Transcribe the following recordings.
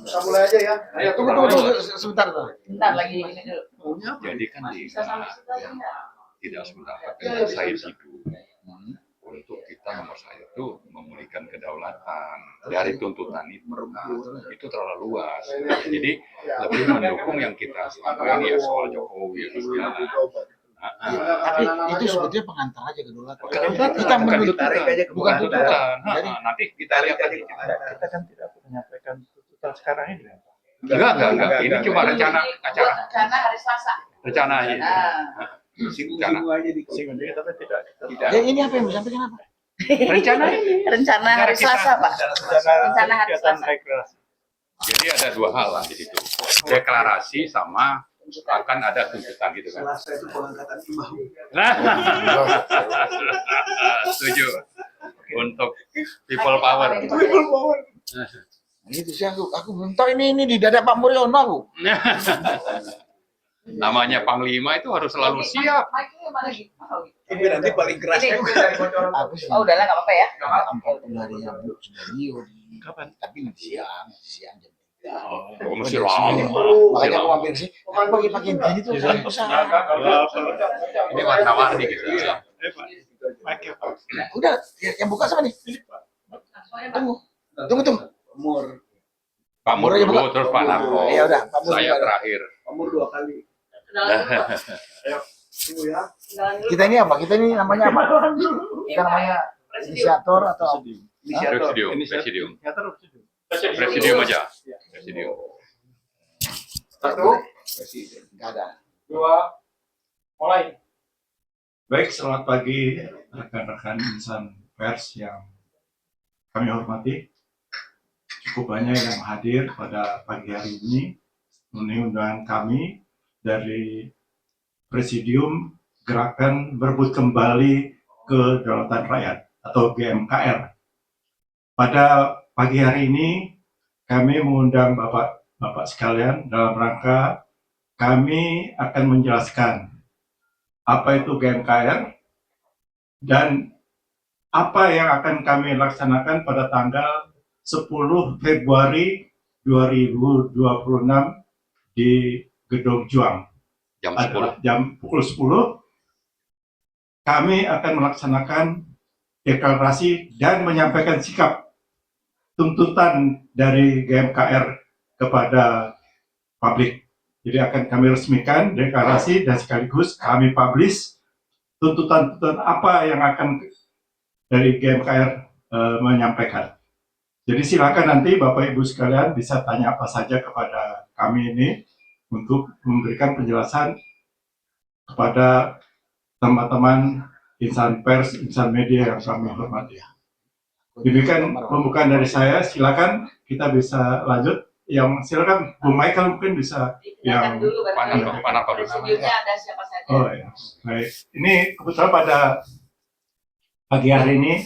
Kita mulai aja ya. Ayo, tunggu sebentar. Bentar lagi ini dulu. Jadi kan tidak mendapatkan saya situ untuk kita nomor saya itu memulihkan kedaulatan dari tuntutan itu terlalu luas. Jadi lebih mendukung yang kita sampaikan ya soal Jokowi itu segala. Tapi itu sebetulnya pengantar aja kedaulatan. Kita bukan tuntutan. Nanti kita lihat lagi. Kita kan tidak menyampaikan tuntutan sekarang ini. Enggak. Ini cuma rencana acara. Rencana hari Selasa. Rencana aja. Rencana aja di tapi tidak. Ini apa yang disampaikan apa? Rencana hari Selasa, Pak. Rencana hari Selasa. Jadi ada dua hal lah di situ. Deklarasi sama akan ada tuntutan gitu kan. Selasa itu pengangkatan imam. Setuju. Untuk people power. People power. Itu sih aku belum tahu ini di dada Pak Mulyono aku. Namanya Panglima itu harus selalu siap. Ini nanti paling keras. Aku sih. Oh, udahlah, nggak apa-apa ya. 40 hari yang belum studio. Kapan? Tapi nanti siang jam 3. Oh, masih lama. Makanya aku mampir sih. Pagi-pagi gini tuh susah. Ini warna-warni gitu. Udah, yang buka siapa nih? Tunggu. Pak Mur dulu, terus Pak Narko. Iya udah, Pak Mur saya terakhir. Pak Mur 2 kali. Ayo, tunggu ya. Kita ini apa? Kita ini namanya apa? Kita namanya inisiator atau Presidium aja. Presidium. 1, nggak ada. 2, mulai. Baik, selamat pagi rekan-rekan insan pers yang kami hormati. Cukup banyak yang hadir pada pagi hari ini memenuhi undangan kami dari Presidium Gerakan Berebut Kembali Kedaulatan Rakyat atau GMKR. Pada pagi hari ini kami mengundang Bapak sekalian dalam rangka kami akan menjelaskan apa itu GMKR dan apa yang akan kami laksanakan pada tanggal 10 Februari 2026 di Gedung Juang. Jam pukul 10 kami akan melaksanakan deklarasi dan menyampaikan sikap tuntutan dari GMKR kepada publik. Jadi akan kami resmikan deklarasi dan sekaligus kami publish tuntutan-tuntutan apa yang akan dari GMKR menyampaikan. Jadi silakan nanti Bapak Ibu sekalian bisa tanya apa saja kepada kami ini untuk memberikan penjelasan kepada teman-teman insan pers, insan media yang kami hormati. Demikian pembukaan dari saya. Silakan kita bisa lanjut. Yang silakan Bu Michael mungkin bisa yang mana dulu. Ada siapa saja. Oh ya, baik. Ini kebetulan pada pagi hari ini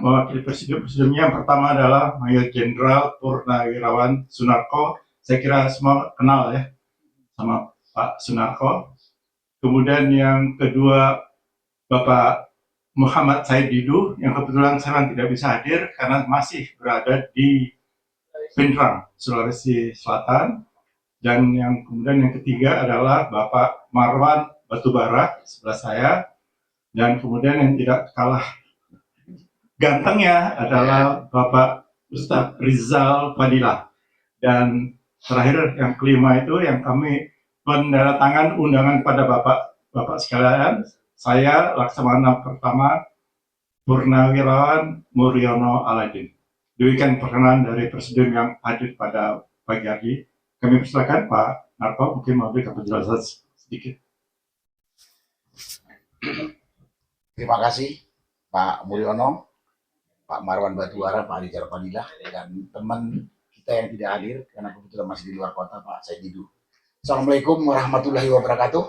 mewakili presidiumnya yang pertama adalah Mayor Jenderal Purnawirawan Sunarko. Saya kira semua kenal ya sama Pak Sunarko. Kemudian yang kedua Bapak Muhammad Said Didu yang kebetulan saya tidak bisa hadir karena masih berada di Pindrang, Sulawesi Selatan. Dan yang kemudian yang ketiga adalah Bapak Marwan Batubara sebelah saya. Dan kemudian yang tidak kalah gantengnya adalah Bapak Ustadz Rizal Fadilah. Dan terakhir yang kelima itu yang kami menandatangan undangan pada Bapak sekalian. Saya Laksamana pertama Purnawirawan Mulyono Aladin. Demikian perkenalan dari Presidium yang hadir pada pagi hari. Kami persilakan Pak Narko mungkin memberikan penjelasan sedikit. Terima kasih Pak Mulyono, Pak Marwan Batubara, Pak Rizal Fadilah, dan teman kita yang tidak hadir karena kebetulan masih di luar kota, Pak Said Didu. Assalamualaikum warahmatullahi wabarakatuh.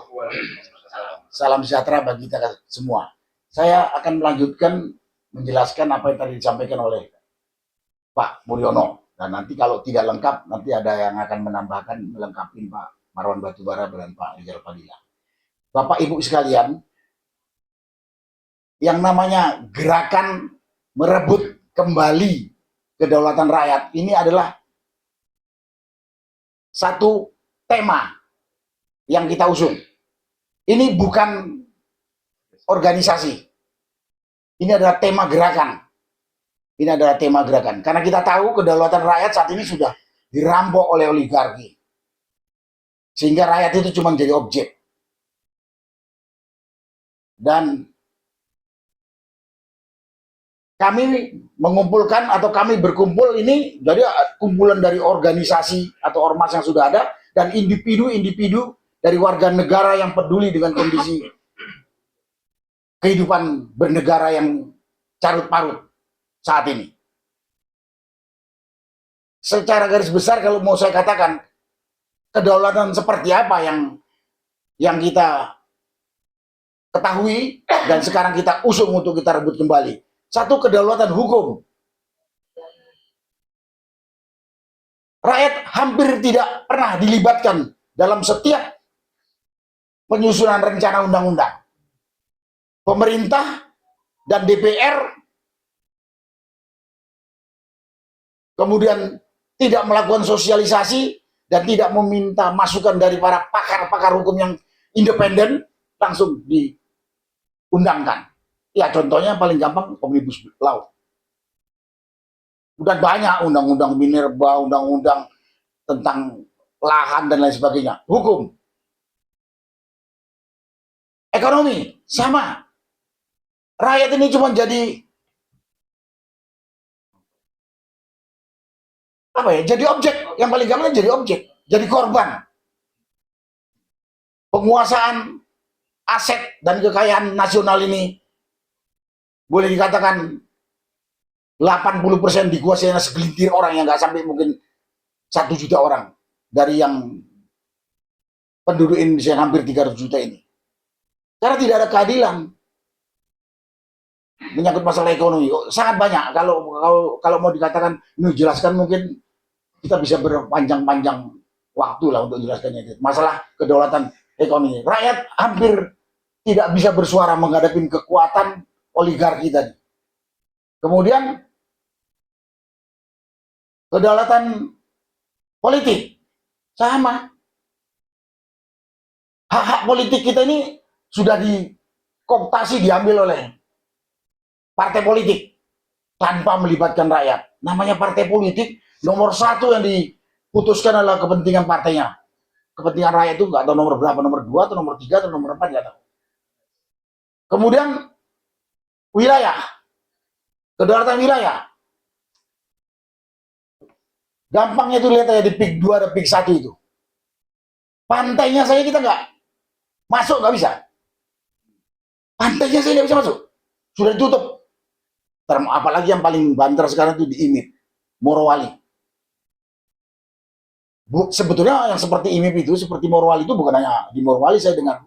Salam sejahtera bagi kita semua. Saya akan melanjutkan menjelaskan apa yang tadi disampaikan oleh Pak Mulyono. Dan nanti kalau tidak lengkap, nanti ada yang akan menambahkan, melengkapi Pak Marwan Batubara dan Pak Rizal Fadilah. Bapak Ibu sekalian, yang namanya gerakan merebut kembali kedaulatan rakyat ini adalah satu tema yang kita usung. Ini bukan organisasi. Ini adalah tema gerakan. Ini adalah tema gerakan. Karena kita tahu kedaulatan rakyat saat ini sudah dirampok oleh oligarki. Sehingga rakyat itu cuma jadi objek. Dan kami mengumpulkan atau kami berkumpul ini dari kumpulan dari organisasi atau ormas yang sudah ada dan individu-individu dari warga negara yang peduli dengan kondisi kehidupan bernegara yang carut marut saat ini. Secara garis besar kalau mau saya katakan, kedaulatan seperti apa yang kita ketahui dan sekarang kita usung untuk kita rebut kembali. Satu, kedaulatan hukum. Rakyat hampir tidak pernah dilibatkan dalam setiap penyusunan rencana undang-undang. Pemerintah dan DPR kemudian tidak melakukan sosialisasi dan tidak meminta masukan dari para pakar-pakar hukum yang independen, langsung diundangkan. Ya contohnya paling gampang Omnibus Law. Udah banyak undang-undang minerba, undang-undang tentang lahan dan lain sebagainya. Hukum. Ekonomi, sama. Rakyat ini cuma jadi apa ya? Jadi objek. Yang paling gampang jadi objek, jadi korban. Penguasaan aset dan kekayaan nasional ini boleh dikatakan 80% dikuasai segelintir orang yang nggak sampai mungkin 1 juta orang dari yang penduduk Indonesia yang hampir 300 juta ini. Karena tidak ada keadilan menyangkut masalah ekonomi. Sangat banyak. Kalau mau dikatakan ini jelaskan mungkin kita bisa berpanjang-panjang waktu lah untuk jelaskannya. Masalah kedaulatan ekonomi. Rakyat hampir tidak bisa bersuara menghadapi kekuatan oligarki tadi. Kemudian kedaulatan politik sama. Hak-hak politik kita ini sudah dikooptasi, diambil oleh partai politik tanpa melibatkan rakyat. Namanya partai politik, nomor 1 yang diputuskan adalah kepentingan partainya. Kepentingan rakyat itu nggak tahu nomor berapa, nomor 2 atau nomor 3 atau nomor 4, nggak tahu. Kemudian wilayah, kedaulatan wilayah. Gampangnya itu lihat aja di PIK 2 ada PIK 1 itu. Pantainya saya kita nggak masuk, nggak bisa. Pantainya saya nggak bisa masuk. Sudah ditutup. Apalagi yang paling banter sekarang itu di IMIP, Morowali. Sebetulnya yang seperti IMIP itu, seperti Morowali itu bukan hanya di Morowali, saya dengar.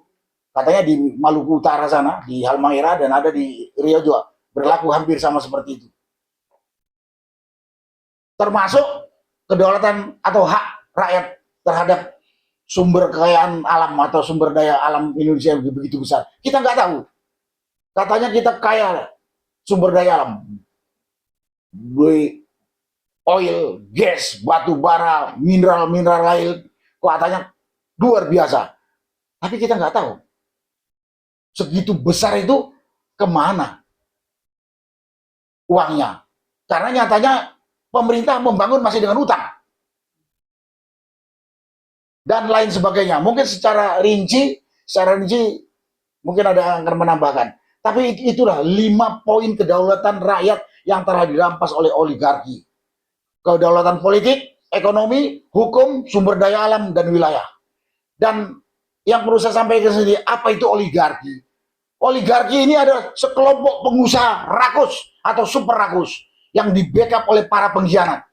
Katanya di Maluku Utara sana, di Halmahera, dan ada di Riau juga. Berlaku hampir sama seperti itu. Termasuk kedaulatan atau hak rakyat terhadap sumber kekayaan alam atau sumber daya alam Indonesia yang begitu besar. Kita nggak tahu. Katanya kita kaya sumber daya alam. Oil, gas, batu bara, mineral lain. Katanya luar biasa. Tapi kita nggak tahu. Segitu besar itu kemana uangnya. Karena nyatanya pemerintah membangun masih dengan utang. Dan lain sebagainya. Mungkin secara rinci mungkin ada yang akan menambahkan. Tapi itulah 5 poin kedaulatan rakyat yang telah dirampas oleh oligarki. Kedaulatan politik, ekonomi, hukum, sumber daya alam, dan wilayah. Dan yang perlu saya sampaikan sendiri, apa itu oligarki? Oligarki ini adalah sekelompok pengusaha rakus atau super rakus yang di-backup oleh para pengkhianat.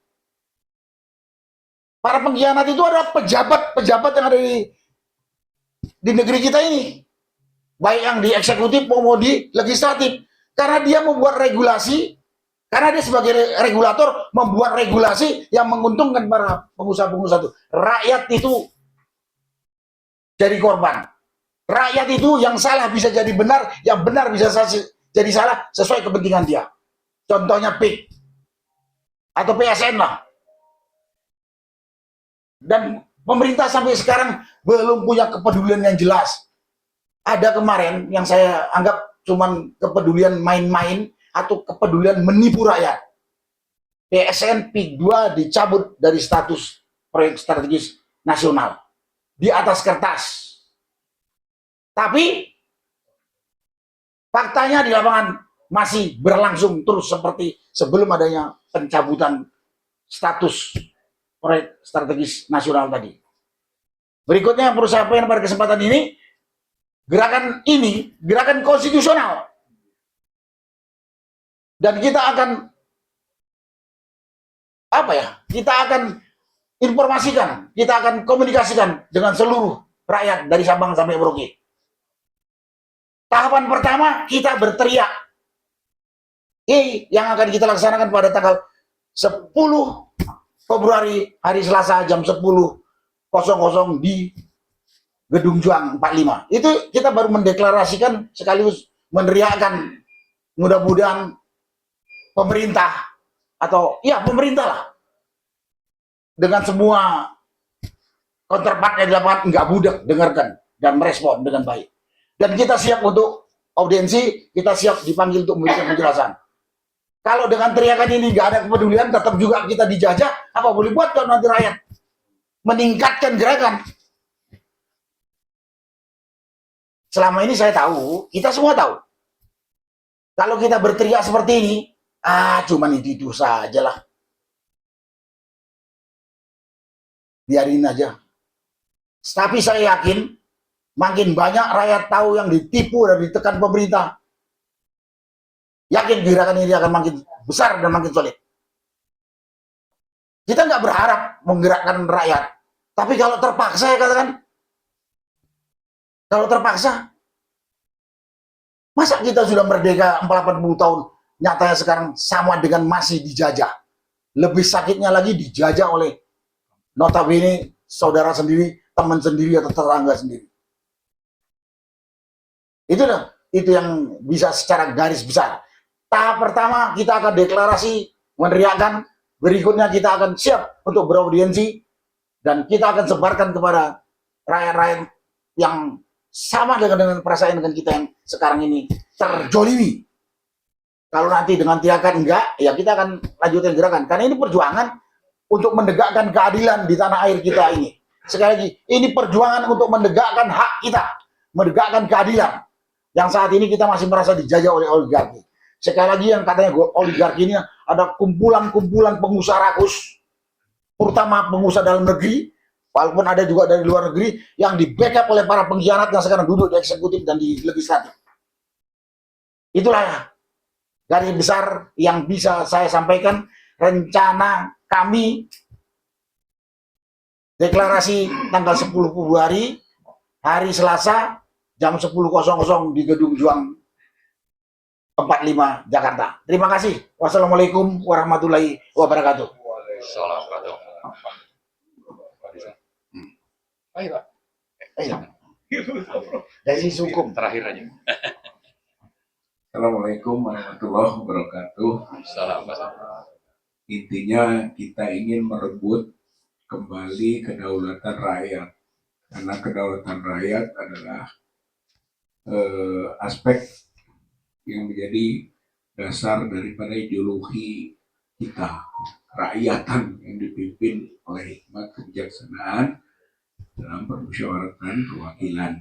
Para pengkhianat itu adalah pejabat-pejabat yang ada di negeri kita ini. Baik yang di eksekutif maupun di legislatif. Karena dia membuat regulasi, karena dia sebagai regulator membuat regulasi yang menguntungkan para pengusaha-pengusaha itu. Rakyat itu jadi korban. Rakyat itu yang salah bisa jadi benar, yang benar bisa jadi salah sesuai kepentingan dia. Contohnya PIK atau PSN lah. Dan pemerintah sampai sekarang belum punya kepedulian yang jelas. Ada kemarin yang saya anggap cuman kepedulian main-main atau kepedulian menipu rakyat. PSN PIK 2 dicabut dari status proyek strategis nasional di atas kertas. Tapi faktanya di lapangan masih berlangsung terus seperti sebelum adanya pencabutan status proyek strategis nasional tadi. Berikutnya perlu saya sampaikan pada kesempatan ini, gerakan konstitusional. Dan kita akan kita akan informasikan, kita akan komunikasikan dengan seluruh rakyat dari Sabang sampai Merauke. Tahapan pertama kita berteriak. Yang akan kita laksanakan pada tanggal 10 Februari hari Selasa jam 10.00 di Gedung Juang 45. Itu kita baru mendeklarasikan sekaligus meneriakkan mudah-mudahan pemerintah atau pemerintah lah dengan semua counterpartnya di lapangan nggak budak dengarkan dan merespon dengan baik. Dan kita siap untuk audiensi, kita siap dipanggil untuk memberikan penjelasan. Kalau dengan teriakan ini nggak ada kepedulian, tetap juga kita dijajah, apa boleh buat kalau nanti rakyat meningkatkan gerakan. Selama ini saya tahu, kita semua tahu, kalau kita berteriak seperti ini, cuman itu saja lah. Biarin aja. Tapi saya yakin, makin banyak rakyat tahu yang ditipu dan ditekan pemerintah. Yakin gerakan ini akan makin besar dan makin solid. Kita nggak berharap menggerakkan rakyat. Tapi kalau terpaksa, ya katakan, kalau terpaksa, masa kita sudah merdeka 40 tahun, nyatanya sekarang sama dengan masih dijajah. Lebih sakitnya lagi dijajah oleh notabene saudara sendiri, teman sendiri, atau tetangga sendiri. Itu yang bisa secara garis besar. Tahap pertama kita akan deklarasi, meneriakkan. Berikutnya kita akan siap untuk beraudiensi. Dan kita akan sebarkan kepada rakyat-rakyat yang sama dengan perasaan dengan kita yang sekarang ini terjolimi. Kalau nanti dengan teriakan enggak, ya kita akan lanjutkan gerakan. Karena ini perjuangan untuk menegakkan keadilan di tanah air kita ini. Sekali lagi, ini perjuangan untuk menegakkan hak kita, menegakkan keadilan. Yang saat ini kita masih merasa dijajah oleh oligarki. Sekali lagi yang katanya oligarki ini ada kumpulan-kumpulan pengusaha rakus, terutama pengusaha dalam negeri, walaupun ada juga dari luar negeri, yang di backup oleh para pengkhianat yang sekarang duduk di eksekutif dan di legislatif. Itulah garis besar yang bisa saya sampaikan. Rencana kami deklarasi tanggal 10 Februari hari Selasa jam 10.00 di Gedung Juang 45 Jakarta. Terima kasih. Wassalamualaikum warahmatullahi wabarakatuh. Assalamualaikum. Ayo, Pak. Ayo. Dari hukum Terakhir aja. Assalamualaikum warahmatullahi wabarakatuh. Salam, Mas. Intinya kita ingin merebut kembali kedaulatan rakyat, karena kedaulatan rakyat adalah aspek yang menjadi dasar daripada ideologi kita, kerakyatan yang dipimpin oleh hikmat kebijaksanaan dalam permusyawaratan perwakilan.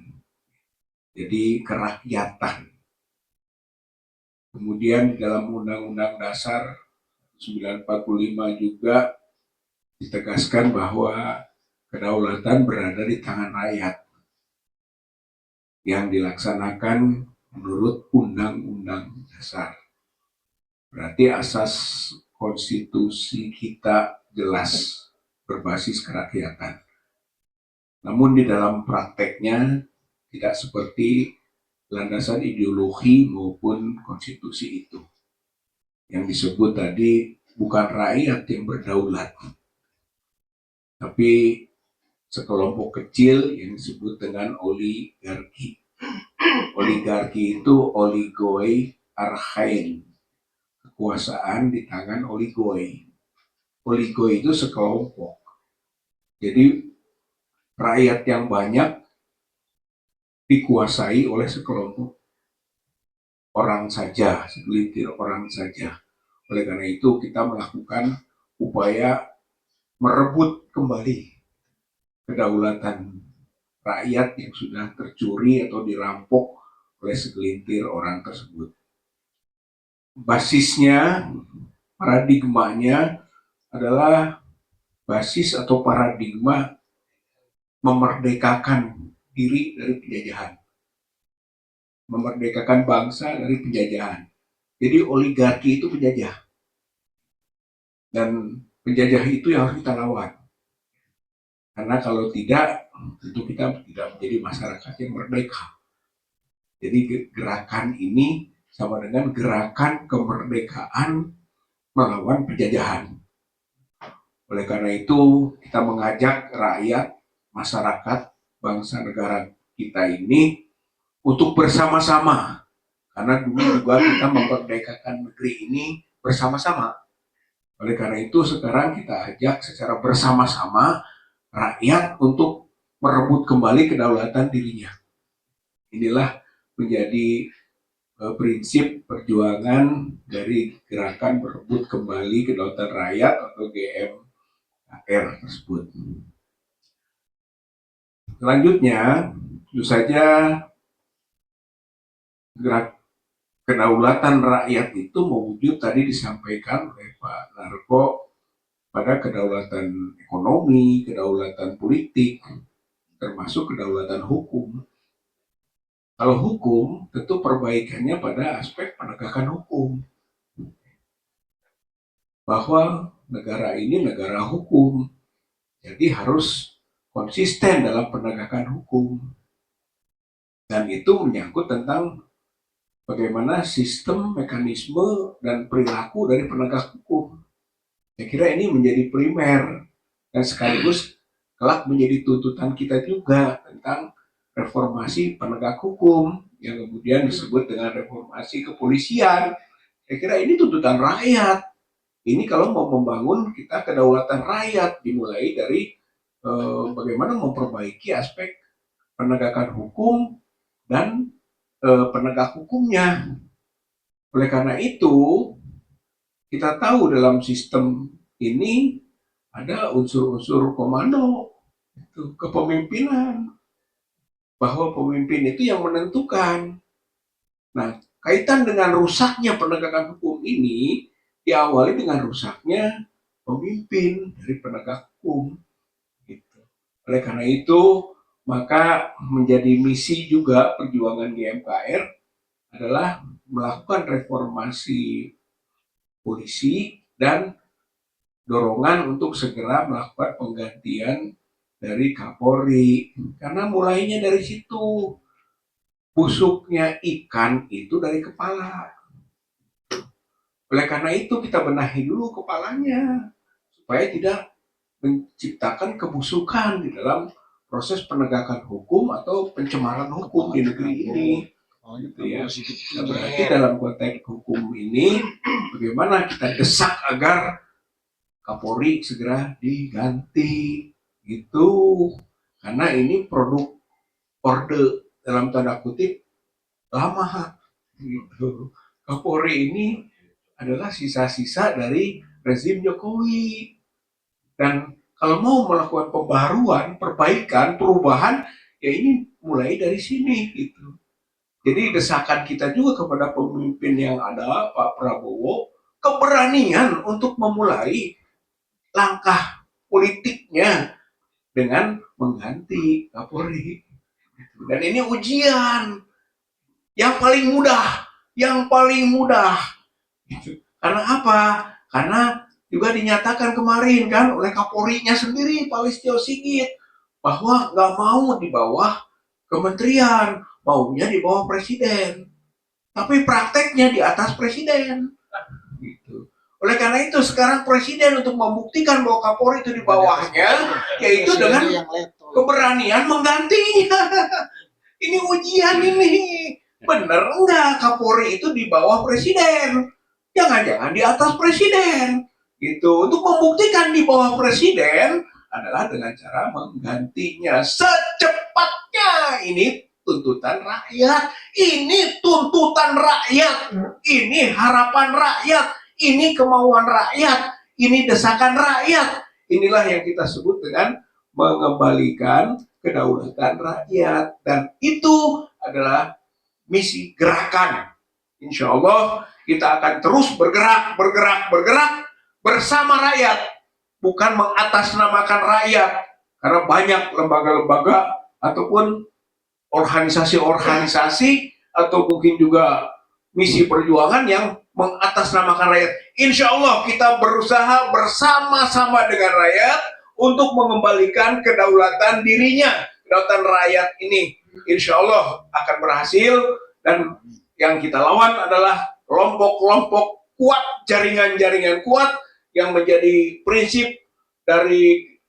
Jadi kerakyatan. Kemudian dalam Undang-Undang Dasar 1945 juga ditegaskan bahwa kedaulatan berada di tangan rakyat yang dilaksanakan menurut Undang-Undang Dasar. Berarti asas konstitusi kita jelas berbasis kerakyatan. Namun di dalam prakteknya tidak seperti landasan ideologi maupun konstitusi itu. Yang disebut tadi bukan rakyat yang berdaulat, tapi sekelompok kecil yang disebut dengan oligarki. Oligarki itu oligoi Arkhain, kekuasaan di tangan oligoi. Oligoi itu sekelompok. Jadi rakyat yang banyak dikuasai oleh sekelompok orang saja, segelintir orang saja. Oleh karena itu kita melakukan upaya merebut kembali kedaulatan rakyat yang sudah tercuri atau dirampok oleh segelintir orang tersebut. Basisnya, paradigmanya adalah basis atau paradigma memerdekakan diri dari penjajahan, memerdekakan bangsa dari penjajahan. Jadi oligarki itu penjajah, dan penjajah itu yang harus kita lawan. Karena kalau tidak, tentu kita tidak menjadi masyarakat yang merdeka. Jadi gerakan ini sama dengan gerakan kemerdekaan melawan penjajahan. Oleh karena itu, kita mengajak rakyat, masyarakat, bangsa negara kita ini untuk bersama-sama. Karena dulu juga kita memerdekakan negeri ini bersama-sama. Oleh karena itu, sekarang kita ajak secara bersama-sama rakyat untuk merebut kembali kedaulatan dirinya. Inilah menjadi prinsip perjuangan dari gerakan merebut kembali kedaulatan rakyat atau GMKR tersebut. Selanjutnya, tentu saja gerak kedaulatan rakyat itu mewujud tadi disampaikan oleh Pak Narko pada kedaulatan ekonomi, kedaulatan politik, termasuk kedaulatan hukum. Kalau hukum, tentu perbaikannya pada aspek penegakan hukum. Bahwa negara ini negara hukum, jadi harus konsisten dalam penegakan hukum. Dan itu menyangkut tentang bagaimana sistem, mekanisme, dan perilaku dari penegak hukum. Saya kira ini menjadi primer dan sekaligus kelak menjadi tuntutan kita juga tentang reformasi penegak hukum yang kemudian disebut dengan reformasi kepolisian. Saya kira ini tuntutan rakyat. Ini kalau mau membangun kita kedaulatan rakyat, dimulai dari bagaimana memperbaiki aspek penegakan hukum dan penegak hukumnya. Oleh karena itu, kita tahu dalam sistem ini ada unsur-unsur komando, kepemimpinan, bahwa pemimpin itu yang menentukan. Nah, kaitan dengan rusaknya penegakan hukum ini diawali dengan rusaknya pemimpin dari penegak hukum. Gitu. Oleh karena itu, maka menjadi misi juga perjuangan GMKR adalah melakukan reformasi polisi dan dorongan untuk segera melakukan penggantian dari Kapolri, karena mulainya dari situ. Busuknya ikan itu dari kepala. Oleh karena itu kita benahi dulu kepalanya supaya tidak menciptakan kebusukan di dalam proses penegakan hukum atau pencemaran hukum di negeri ini. Gitu ya. Nah, berarti dalam konteks hukum ini bagaimana kita desak agar Kapolri segera diganti gitu, karena ini produk orde dalam tanda kutip lama gitu. Kapolri ini adalah sisa-sisa dari rezim Jokowi, dan kalau mau melakukan pembaruan, perbaikan, perubahan, ya ini mulai dari sini gitu. Jadi desakan kita juga kepada pemimpin yang ada, Pak Prabowo, keberanian untuk memulai langkah politiknya dengan mengganti Kapolri. Dan ini ujian yang paling mudah. Karena apa? Karena juga dinyatakan kemarin kan oleh Kapolri-nya sendiri, Pak Listio Sigit, bahwa nggak mau di bawah kementerian, maunya di bawah presiden. Tapi prakteknya di atas presiden. Gitu. Oleh karena itu sekarang presiden untuk membuktikan bahwa Kapolri itu di bawahnya, yaitu dengan keberanian menggantinya. Ini ujian ini. Bener enggak Kapolri itu di bawah presiden? Jangan-jangan di atas presiden. Gitu. Untuk membuktikan di bawah presiden adalah dengan cara menggantinya secepatnya. Ini tuntutan rakyat. Ini tuntutan rakyat. Ini harapan rakyat. Ini kemauan rakyat. Ini desakan rakyat. Inilah yang kita sebut dengan mengembalikan kedaulatan rakyat. Dan itu adalah misi gerakan. Insya Allah kita akan terus bergerak bersama rakyat, bukan mengatasnamakan rakyat. Karena banyak lembaga-lembaga ataupun organisasi-organisasi atau mungkin juga misi perjuangan yang mengatasnamakan rakyat. Insya Allah kita berusaha bersama-sama dengan rakyat untuk mengembalikan kedaulatan dirinya. Kedaulatan rakyat ini insya Allah akan berhasil, dan yang kita lawan adalah kelompok-kelompok kuat, jaringan-jaringan kuat yang menjadi prinsip dari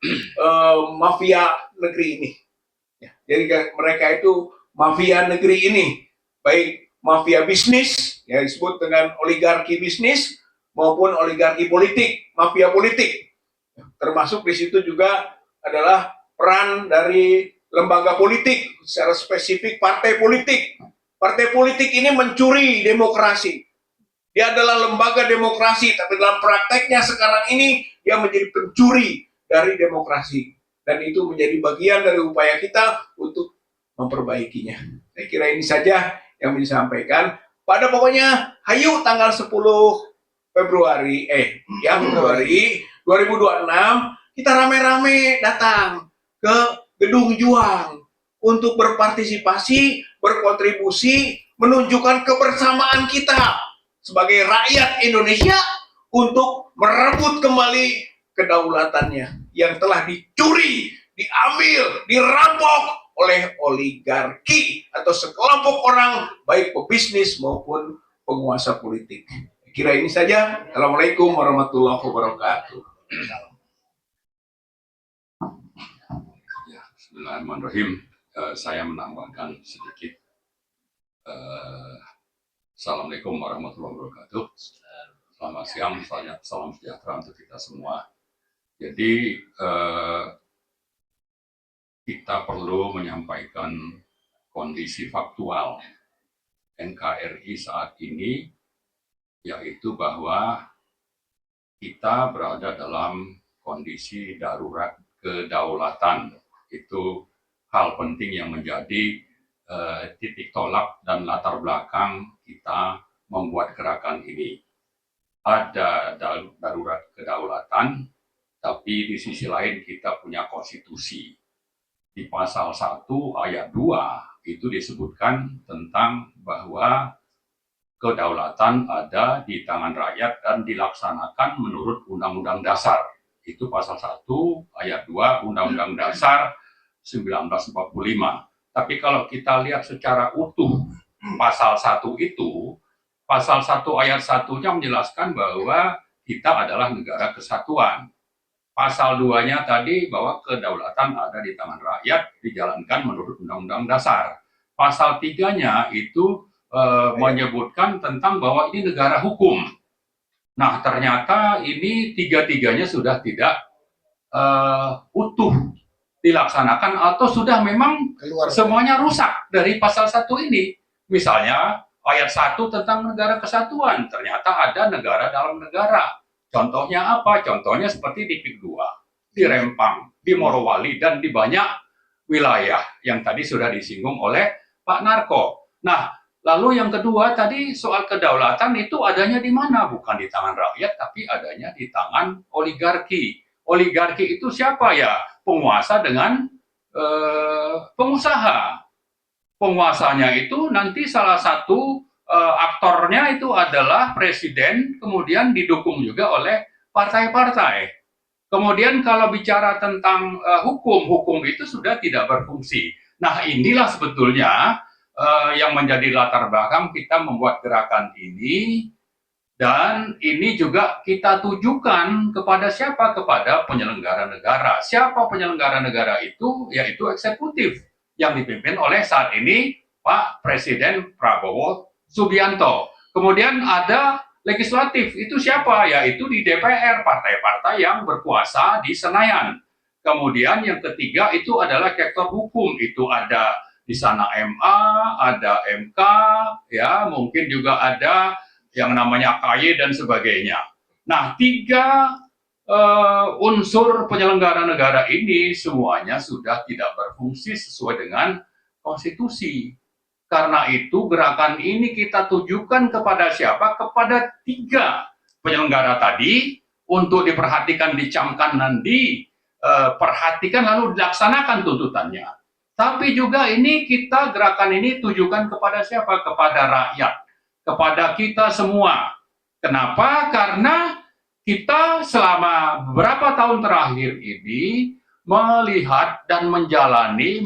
mafia negeri ini. Ya, jadi mereka itu mafia negeri ini, baik mafia bisnis, ya disebut dengan oligarki bisnis, maupun oligarki politik, mafia politik. Termasuk di situ juga adalah peran dari lembaga politik, secara spesifik partai politik. Partai politik ini mencuri demokrasi. Dia adalah lembaga demokrasi, tapi dalam prakteknya sekarang ini dia menjadi pencuri dari demokrasi. Dan itu menjadi bagian dari upaya kita untuk memperbaikinya. Saya kira ini saja yang bisa disampaikan. Pada pokoknya, hayu tanggal 10 Februari, Februari 2026, kita rame-rame datang ke Gedung Juang untuk berpartisipasi, berkontribusi, menunjukkan kebersamaan kita sebagai rakyat Indonesia untuk merebut kembali kedaulatannya yang telah dicuri, diambil, dirampok oleh oligarki atau sekelompok orang, baik pebisnis maupun penguasa politik. Kira ini saja. Assalamualaikum warahmatullahi wabarakatuh. Ya, bismillahirrahmanirrahim. Saya menambahkan sedikit. Assalamualaikum warahmatullahi wabarakatuh. Selamat siang, salam sejahtera untuk kita semua. Jadi kita perlu menyampaikan kondisi faktual NKRI saat ini, yaitu bahwa kita berada dalam kondisi darurat kedaulatan. Itu hal penting yang menjadi titik tolak dan latar belakang kita membuat gerakan ini. Ada darurat kedaulatan, tapi di sisi lain kita punya konstitusi. Di pasal 1 ayat 2 itu disebutkan tentang bahwa kedaulatan ada di tangan rakyat dan dilaksanakan menurut Undang-Undang Dasar. Itu pasal 1 ayat 2 Undang-Undang Dasar 1945. Tapi kalau kita lihat secara utuh pasal 1 itu, pasal 1 ayat 1-nya menjelaskan bahwa kita adalah negara kesatuan. Pasal 2-nya tadi bahwa kedaulatan ada di tangan rakyat, dijalankan menurut Undang-Undang Dasar. Pasal 3-nya itu menyebutkan tentang bahwa ini negara hukum. Nah, ternyata ini tiga-tiganya sudah tidak utuh dilaksanakan atau sudah memang semuanya rusak dari pasal 1 ini. Misalnya ayat 1 tentang negara kesatuan, ternyata ada negara dalam negara. Contohnya apa? Contohnya seperti di PIK 2, di Rempang, di Morowali, dan di banyak wilayah yang tadi sudah disinggung oleh Pak Narko. Nah, lalu yang kedua tadi soal kedaulatan itu adanya di mana? Bukan di tangan rakyat, tapi adanya di tangan oligarki. Oligarki itu siapa ya? Penguasa dengan pengusaha. Penguasanya itu nanti salah satu aktornya itu adalah presiden, kemudian didukung juga oleh partai-partai. Kemudian kalau bicara tentang hukum itu sudah tidak berfungsi. Nah, inilah sebetulnya yang menjadi latar belakang kita membuat gerakan ini, dan ini juga kita tujukan kepada siapa? Kepada penyelenggara negara. Siapa penyelenggara negara itu? Yaitu eksekutif yang dipimpin oleh saat ini Pak Presiden Prabowo Subianto. Kemudian ada legislatif, itu siapa? Yaitu di DPR, partai-partai yang berkuasa di Senayan. Kemudian yang ketiga itu adalah sektor hukum, itu ada di sana MA, ada MK, ya mungkin juga ada yang namanya KY dan sebagainya. Nah, tiga unsur penyelenggara negara ini semuanya sudah tidak berfungsi sesuai dengan konstitusi. Karena itu gerakan ini kita tujukan kepada siapa? Kepada tiga penyelenggara tadi untuk diperhatikan, dicamkan, dan diperhatikan lalu dilaksanakan tuntutannya. Tapi juga ini kita gerakan ini tujukan kepada siapa? Kepada rakyat, kepada kita semua. Kenapa? Karena kita selama beberapa tahun terakhir ini melihat dan mengalami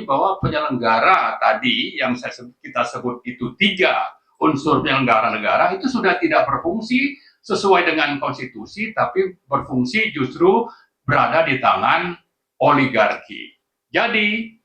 bahwa penyelenggara tadi yang kita sebut itu tiga unsur penyelenggara negara itu sudah tidak berfungsi sesuai dengan konstitusi, tapi berfungsi justru berada di tangan oligarki. Jadi,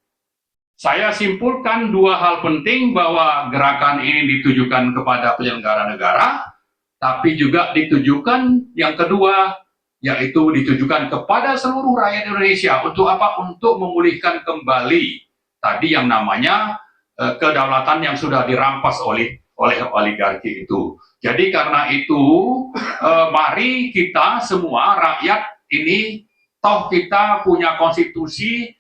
saya simpulkan dua hal penting bahwa gerakan ini ditujukan kepada penyelenggara negara, tapi juga ditujukan yang kedua, yaitu ditujukan kepada seluruh rakyat Indonesia. Untuk apa? Untuk memulihkan kembali tadi yang namanya kedaulatan yang sudah dirampas oleh oligarki itu. Jadi karena itu, mari kita semua rakyat ini, toh kita punya konstitusi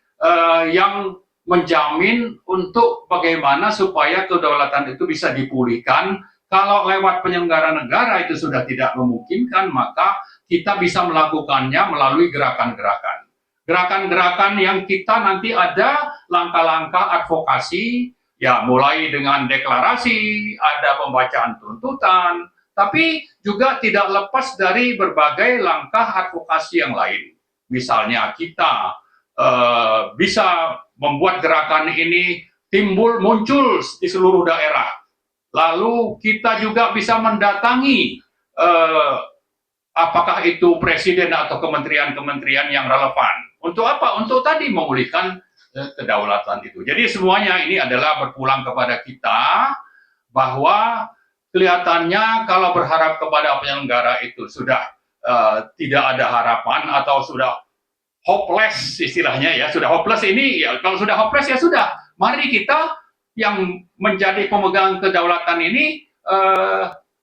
yang menjamin untuk bagaimana supaya kedaulatan itu bisa dipulihkan. Kalau lewat penyelenggara negara itu sudah tidak memungkinkan, maka kita bisa melakukannya melalui gerakan-gerakan. Gerakan-gerakan yang kita nanti ada langkah-langkah advokasi, ya mulai dengan deklarasi, ada pembacaan tuntutan, tapi juga tidak lepas dari berbagai langkah advokasi yang lain. Misalnya kita bisa membuat gerakan ini muncul di seluruh daerah. Lalu kita juga bisa mendatangi apakah itu presiden atau kementerian-kementerian yang relevan. Untuk apa? Untuk tadi memulihkan kedaulatan itu. Jadi semuanya ini adalah berpulang kepada kita bahwa kelihatannya kalau berharap kepada penyelenggara itu sudah tidak ada harapan atau sudah hopeless istilahnya ya, sudah hopeless ini ya, kalau sudah hopeless ya sudah, mari kita yang menjadi pemegang kedaulatan ini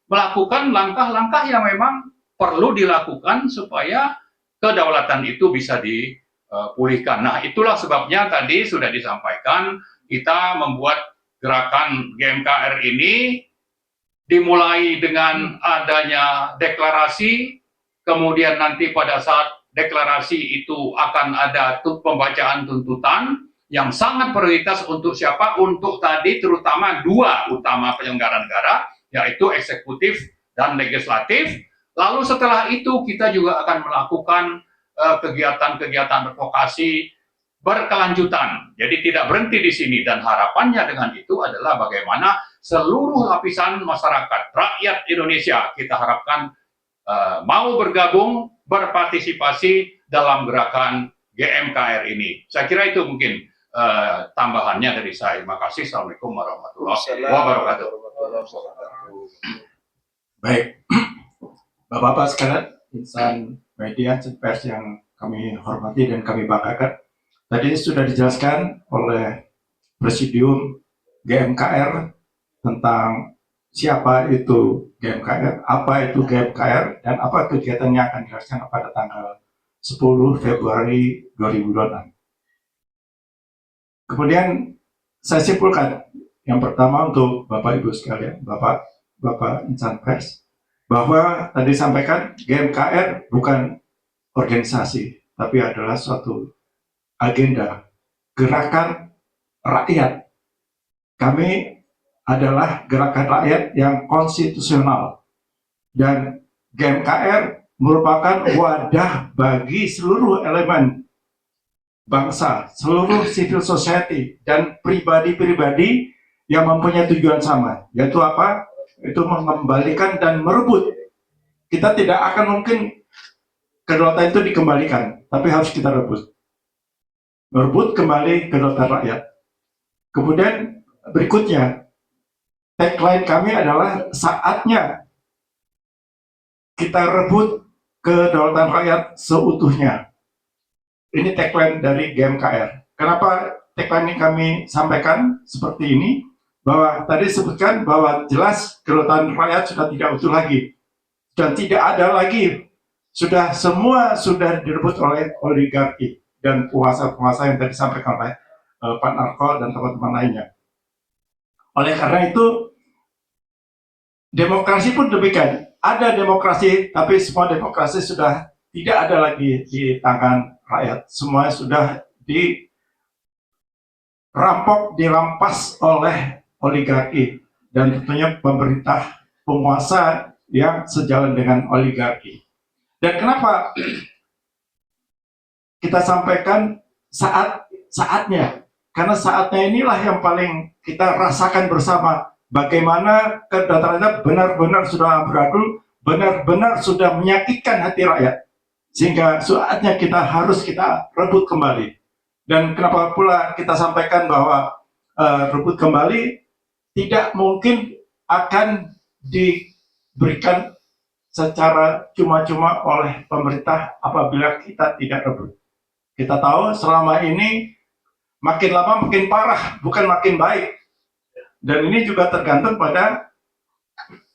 melakukan langkah-langkah yang memang perlu dilakukan supaya kedaulatan itu bisa dipulihkan. Nah, itulah sebabnya tadi sudah disampaikan kita membuat gerakan GMKR ini dimulai dengan adanya deklarasi, kemudian nanti pada saat deklarasi itu akan ada pembacaan tuntutan yang sangat prioritas untuk siapa? Untuk tadi terutama dua utama penyelenggara negara, yaitu eksekutif dan legislatif. Lalu setelah itu kita juga akan melakukan kegiatan-kegiatan advokasi berkelanjutan. Jadi tidak berhenti di sini, dan harapannya dengan itu adalah bagaimana seluruh lapisan masyarakat, rakyat Indonesia kita harapkan mau bergabung, berpartisipasi dalam gerakan GMKR ini. Saya kira itu mungkin tambahannya dari saya. Terima kasih. Assalamualaikum warahmatullahi wabarakatuh. Baik, Bapak-Bapak sekalian, insan media pers yang kami hormati dan kami banggakan, tadi sudah dijelaskan oleh Presidium GMKR tentang siapa itu GMKR, apa itu GMKR, dan apa kegiatannya akan dilaksanakan pada tanggal 10 Februari 2026. Kemudian saya simpulkan, yang pertama untuk Bapak Ibu sekalian, Bapak insan pers, bahwa tadi sampaikan GMKR bukan organisasi, tapi adalah suatu agenda, gerakan rakyat. Kami adalah gerakan rakyat yang konstitusional, dan GMKR merupakan wadah bagi seluruh elemen bangsa, seluruh civil society, dan pribadi-pribadi yang mempunyai tujuan sama, yaitu apa? Itu mengembalikan dan merebut. Kita tidak akan mungkin kedaulatan itu dikembalikan, tapi harus kita rebut. Merebut kembali kedaulatan rakyat. Kemudian berikutnya, tagline kami adalah saatnya kita rebut kedaulatan rakyat seutuhnya. Ini tagline dari GMKR. Kenapa tagline ini kami sampaikan seperti ini? Bahwa tadi disebutkan bahwa jelas kedaulatan rakyat sudah tidak utuh lagi. Dan tidak ada lagi, semua sudah direbut oleh oligarki dan penguasa-penguasa yang tadi disampaikan oleh Pak Narko dan teman-teman lainnya. Oleh karena itu, demokrasi pun demikian. Ada demokrasi, tapi semua demokrasi sudah tidak ada lagi di tangan rakyat. Semuanya sudah dirampok, dirampas oleh oligarki dan tentunya pemerintah penguasa yang sejalan dengan oligarki. Dan kenapa kita sampaikan saatnya? Karena saatnya inilah yang paling kita rasakan bersama. Bagaimana kedatangannya benar-benar sudah amburadul, benar-benar sudah menyakitkan hati rakyat. Sehingga saatnya harus kita rebut kembali. Dan kenapa pula kita sampaikan bahwa rebut kembali tidak mungkin akan diberikan secara cuma-cuma oleh pemerintah apabila kita tidak rebut. Kita tahu selama ini makin lama makin parah, bukan makin baik. Dan ini juga tergantung pada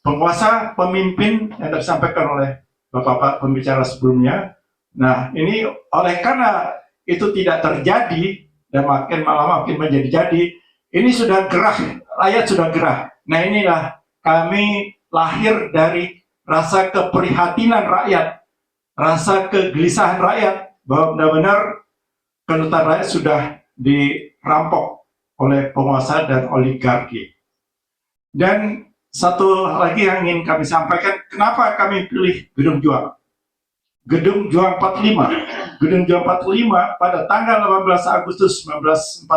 penguasa, pemimpin yang disampaikan oleh Bapak pembicara sebelumnya. Nah, ini oleh karena itu tidak terjadi dan makin menjadi-jadi, ini sudah gerah, rakyat sudah gerah. Nah, inilah kami lahir dari rasa keprihatinan rakyat, rasa kegelisahan rakyat bahwa benar-benar kedaulatan rakyat sudah dirampok oleh penguasa dan oligarki. Dan satu lagi yang ingin kami sampaikan, kenapa kami pilih Gedung Juang? Gedung Juang 45. Gedung Juang 45 pada tanggal 18 Agustus 1945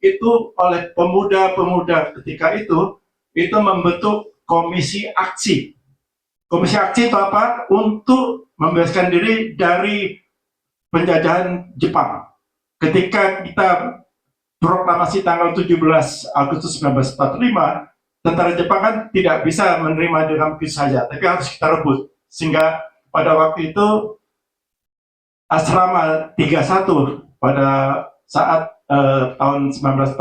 itu oleh pemuda-pemuda ketika itu membentuk komisi aksi. Komisi aksi itu apa? Untuk membebaskan diri dari penjajahan Jepang. Ketika kita proklamasi tanggal 17 Agustus 1945, tentara Jepang kan tidak bisa menerima dengan begitu saja, tapi harus kita rebut. Sehingga pada waktu itu asrama 31 pada saat tahun 1945,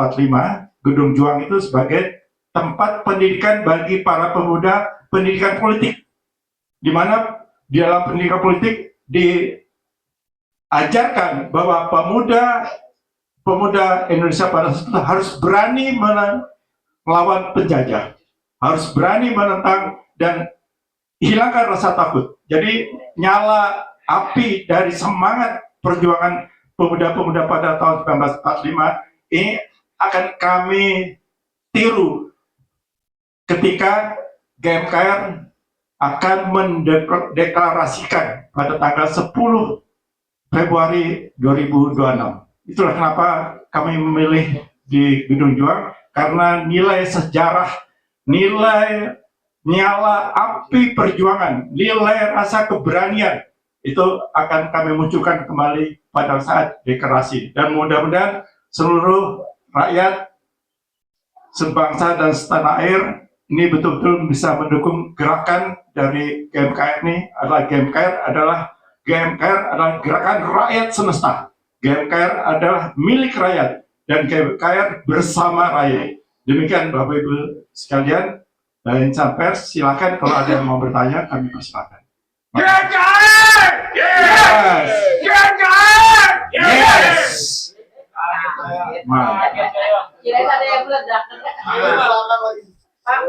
Gedung Juang itu sebagai tempat pendidikan bagi para pemuda pendidikan politik, di mana di dalam pendidikan politik diajarkan bahwa pemuda Indonesia pada saat itu harus berani melawan penjajah, harus berani menentang dan hilangkan rasa takut. Jadi nyala api dari semangat perjuangan pemuda-pemuda pada tahun 1945 ini akan kami tiru ketika GMKR akan mendeklarasikan pada tanggal 10 Februari 2026. Itulah kenapa kami memilih di Gedung Juang, karena nilai sejarah, nilai nyala api perjuangan, nilai rasa keberanian itu akan kami munculkan kembali pada saat deklarasi. Dan mudah-mudahan seluruh rakyat sebangsa dan setanah air ini betul-betul bisa mendukung gerakan dari GMKR ini. GMKR adalah gerakan rakyat semesta. GMKR adalah milik rakyat dan GMKR bersama rakyat. Demikian Bapak Ibu sekalian, dan insan pers silakan kalau ada yang mau bertanya, kami persilakan. GMKR! Yes! GMKR! Yes! Kirain ada yang meledak. Pak,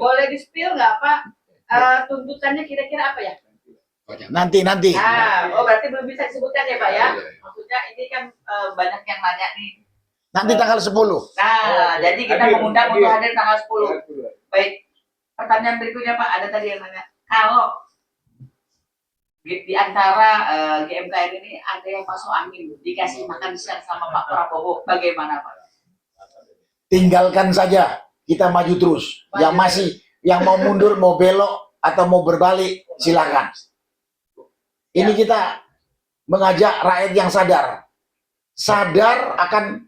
boleh di-spill nggak Pak? Tuntutannya kira-kira apa ya? Nanti. Berarti belum bisa disebutkan ya Pak ya? Maksudnya ini kan banyak yang nanya nih. Nanti tanggal 10. Nah, jadi kita mengundang untuk hadir tanggal 10. Baik, pertanyaan berikutnya Pak, ada tadi yang nanya, kalau di antara GMKR ini ada yang masuk angin, dikasih makan siang sama Pak Prabowo, bagaimana Pak? Tinggalkan saja, kita maju terus. Yang mau mundur, mau belok atau mau berbalik, silakan. Ini kita mengajak rakyat yang sadar akan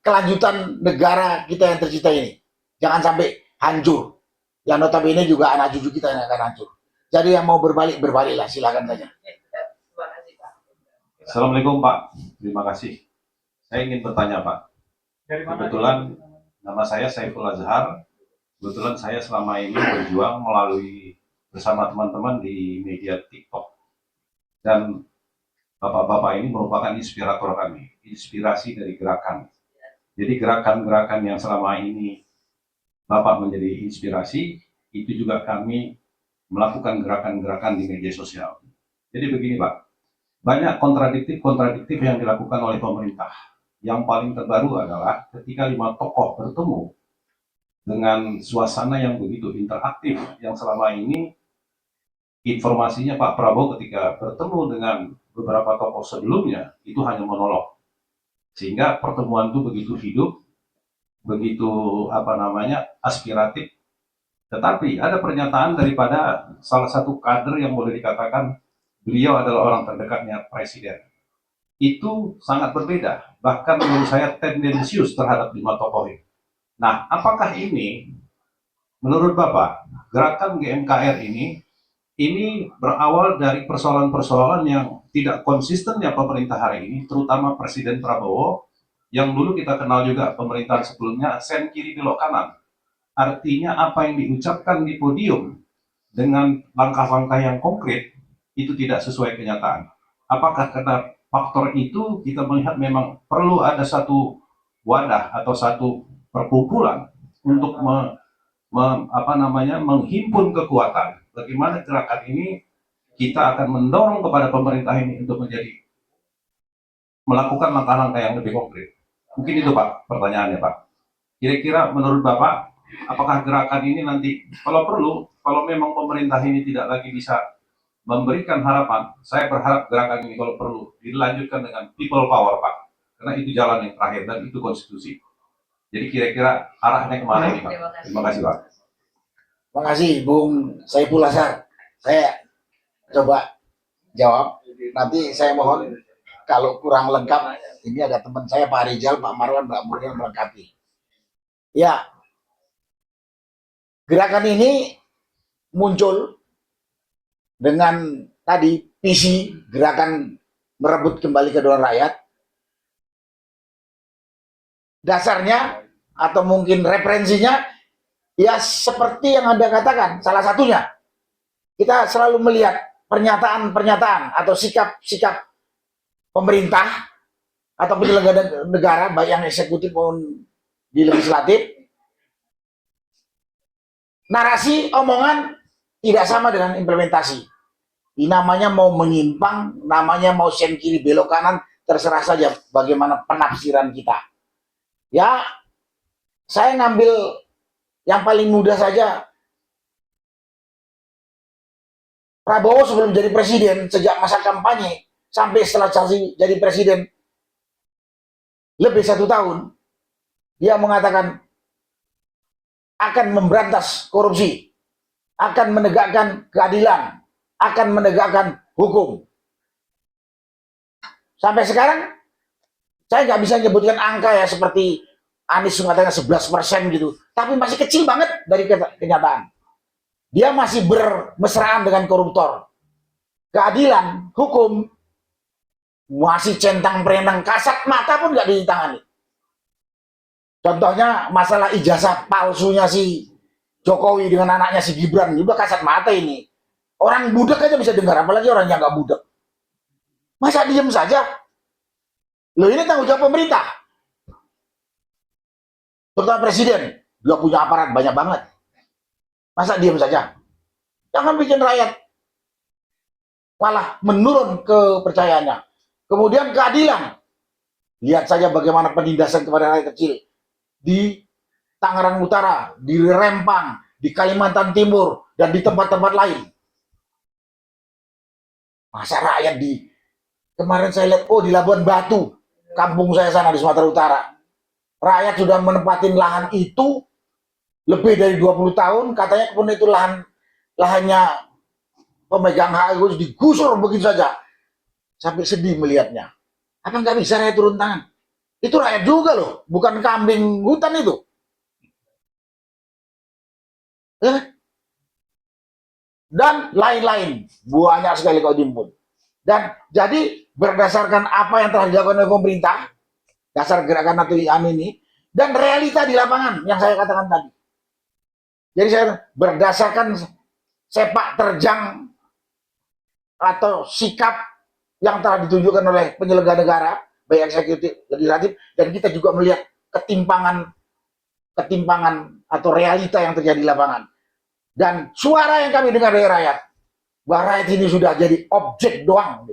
kelanjutan negara kita yang tercinta ini. Jangan sampai hancur. Yang notabene juga anak cucu kita yang akan hancur. Jadi yang mau berbaliklah, silakan saja. Terima kasih, Pak. Assalamualaikum Pak, terima kasih. Saya ingin bertanya Pak. Kebetulan nama saya Saiful Azhar. Kebetulan saya selama ini berjuang melalui bersama teman-teman di media TikTok. Dan bapak-bapak ini merupakan inspirator kami, inspirasi dari gerakan. Jadi gerakan-gerakan yang selama ini Bapak menjadi inspirasi, itu juga kami melakukan gerakan-gerakan di media sosial. Jadi begini Pak, banyak kontradiktif yang dilakukan oleh pemerintah. Yang paling terbaru adalah ketika 5 tokoh bertemu dengan suasana yang begitu interaktif, yang selama ini informasinya Pak Prabowo ketika bertemu dengan beberapa tokoh sebelumnya, itu hanya monolog. Sehingga pertemuan itu begitu hidup, begitu aspiratif. Tetapi ada pernyataan daripada salah satu kader yang boleh dikatakan beliau adalah orang terdekatnya presiden. Itu sangat berbeda, bahkan menurut saya tendensius terhadap 5 tokoh ini. Nah, apakah ini menurut Bapak gerakan GMKR ini berawal dari persoalan-persoalan yang tidak konsistennya pemerintah hari ini, terutama Presiden Prabowo, yang dulu kita kenal juga pemerintahan sebelumnya, sen kiri belok kanan. Artinya apa yang diucapkan di podium dengan langkah-langkah yang konkret, itu tidak sesuai kenyataan. Apakah karena faktor itu kita melihat memang perlu ada satu wadah atau satu perkumpulan untuk menghimpun kekuatan. Bagaimana gerakan ini kita akan mendorong kepada pemerintah ini untuk melakukan langkah-langkah yang lebih konkret. Mungkin itu Pak pertanyaannya Pak. Kira-kira menurut Bapak, apakah gerakan ini nanti kalau perlu, kalau memang pemerintah ini tidak lagi bisa memberikan harapan, saya berharap gerakan ini kalau perlu dilanjutkan dengan people power Pak. Karena itu jalan yang terakhir dan itu konstitusi. Jadi kira-kira arahnya kemana ini Pak? Terima kasih Pak. Terima kasih Bung Saiful Azhar. Saya coba jawab. Nanti saya mohon kalau kurang lengkap, ini ada teman saya Pak Rizal, Pak Marwan, Mbak Muriel melengkapi. Ya, gerakan ini muncul dengan tadi visi gerakan merebut kembali kedaulatan rakyat. Dasarnya atau mungkin referensinya ya seperti yang Anda katakan, salah satunya kita selalu melihat pernyataan-pernyataan atau sikap-sikap pemerintah atau penyelenggara negara, baik yang eksekutif maupun di legislatif, narasi omongan tidak sama dengan implementasi. Ini namanya mau menyimpang, namanya mau sen kiri belok kanan, terserah saja bagaimana penafsiran kita. Ya, saya ngambil yang paling mudah saja. Prabowo sebelum jadi presiden, sejak masa kampanye sampai setelah jadi presiden lebih 1 tahun, dia mengatakan akan memberantas korupsi, akan menegakkan keadilan, akan menegakkan hukum. Sampai sekarang saya nggak bisa menyebutkan angka ya seperti Anies mengatakan 11% gitu, tapi masih kecil banget dari kenyataan. Dia masih bermesraan dengan koruptor. Keadilan, hukum, masih centang perenang, kasat mata pun nggak ditangani. Contohnya masalah ijazah palsunya si Jokowi dengan anaknya si Gibran, juga kasat mata ini. Orang budak aja bisa dengar, apalagi orang yang nggak budak. Masa diem saja? Loh, ini tanggung jawab pemerintah. Terutama presiden, dia punya aparat banyak banget. Masa diem saja? Jangan bikin rakyat malah menurun kepercayaannya. Kemudian keadilan. Lihat saja bagaimana penindasan kepada rakyat kecil di Tangerang Utara, di Rempang, di Kalimantan Timur, dan di tempat-tempat lain. Masa rakyat kemarin saya lihat, di Labuan Batu, kampung saya sana di Sumatera Utara, rakyat sudah menempatin lahan itu lebih dari 20 tahun, katanya pun itu lahannya pemegang hak itu digusur begitu saja. Sampai sedih melihatnya. Apa nggak bisa rakyat turun tangan? Itu rakyat juga loh, bukan kambing hutan itu. Ya. Dan lain-lain, banyak sekali kau jemput. Dan jadi berdasarkan apa yang telah dilakukan oleh pemerintah, dasar gerakan Natuyam ini, dan realita di lapangan yang saya katakan tadi. Jadi saya berdasarkan sepak terjang atau sikap yang telah ditunjukkan oleh penyelenggara negara, baik eksekutif, legislatif, dan kita juga melihat ketimpangan atau realita yang terjadi di lapangan. Dan suara yang kami dengar dari rakyat, bahwa rakyat ini sudah jadi objek doang.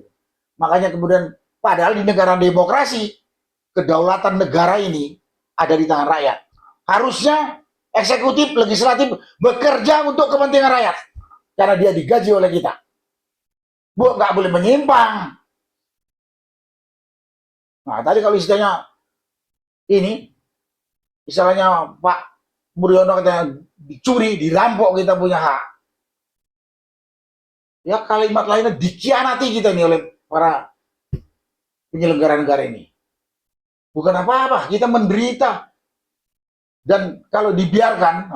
Makanya kemudian, padahal di negara demokrasi, kedaulatan negara ini ada di tangan rakyat. Harusnya eksekutif, legislatif bekerja untuk kepentingan rakyat. Karena dia digaji oleh kita. Nggak boleh menyimpang. Nah, tadi kalau istilahnya ini, misalnya Pak Mulyono katanya dicuri, dirampok kita punya hak. Ya kalimat lainnya dikhianati kita nih oleh para penyelenggara negara ini. Bukan apa-apa, kita menderita. Dan kalau dibiarkan,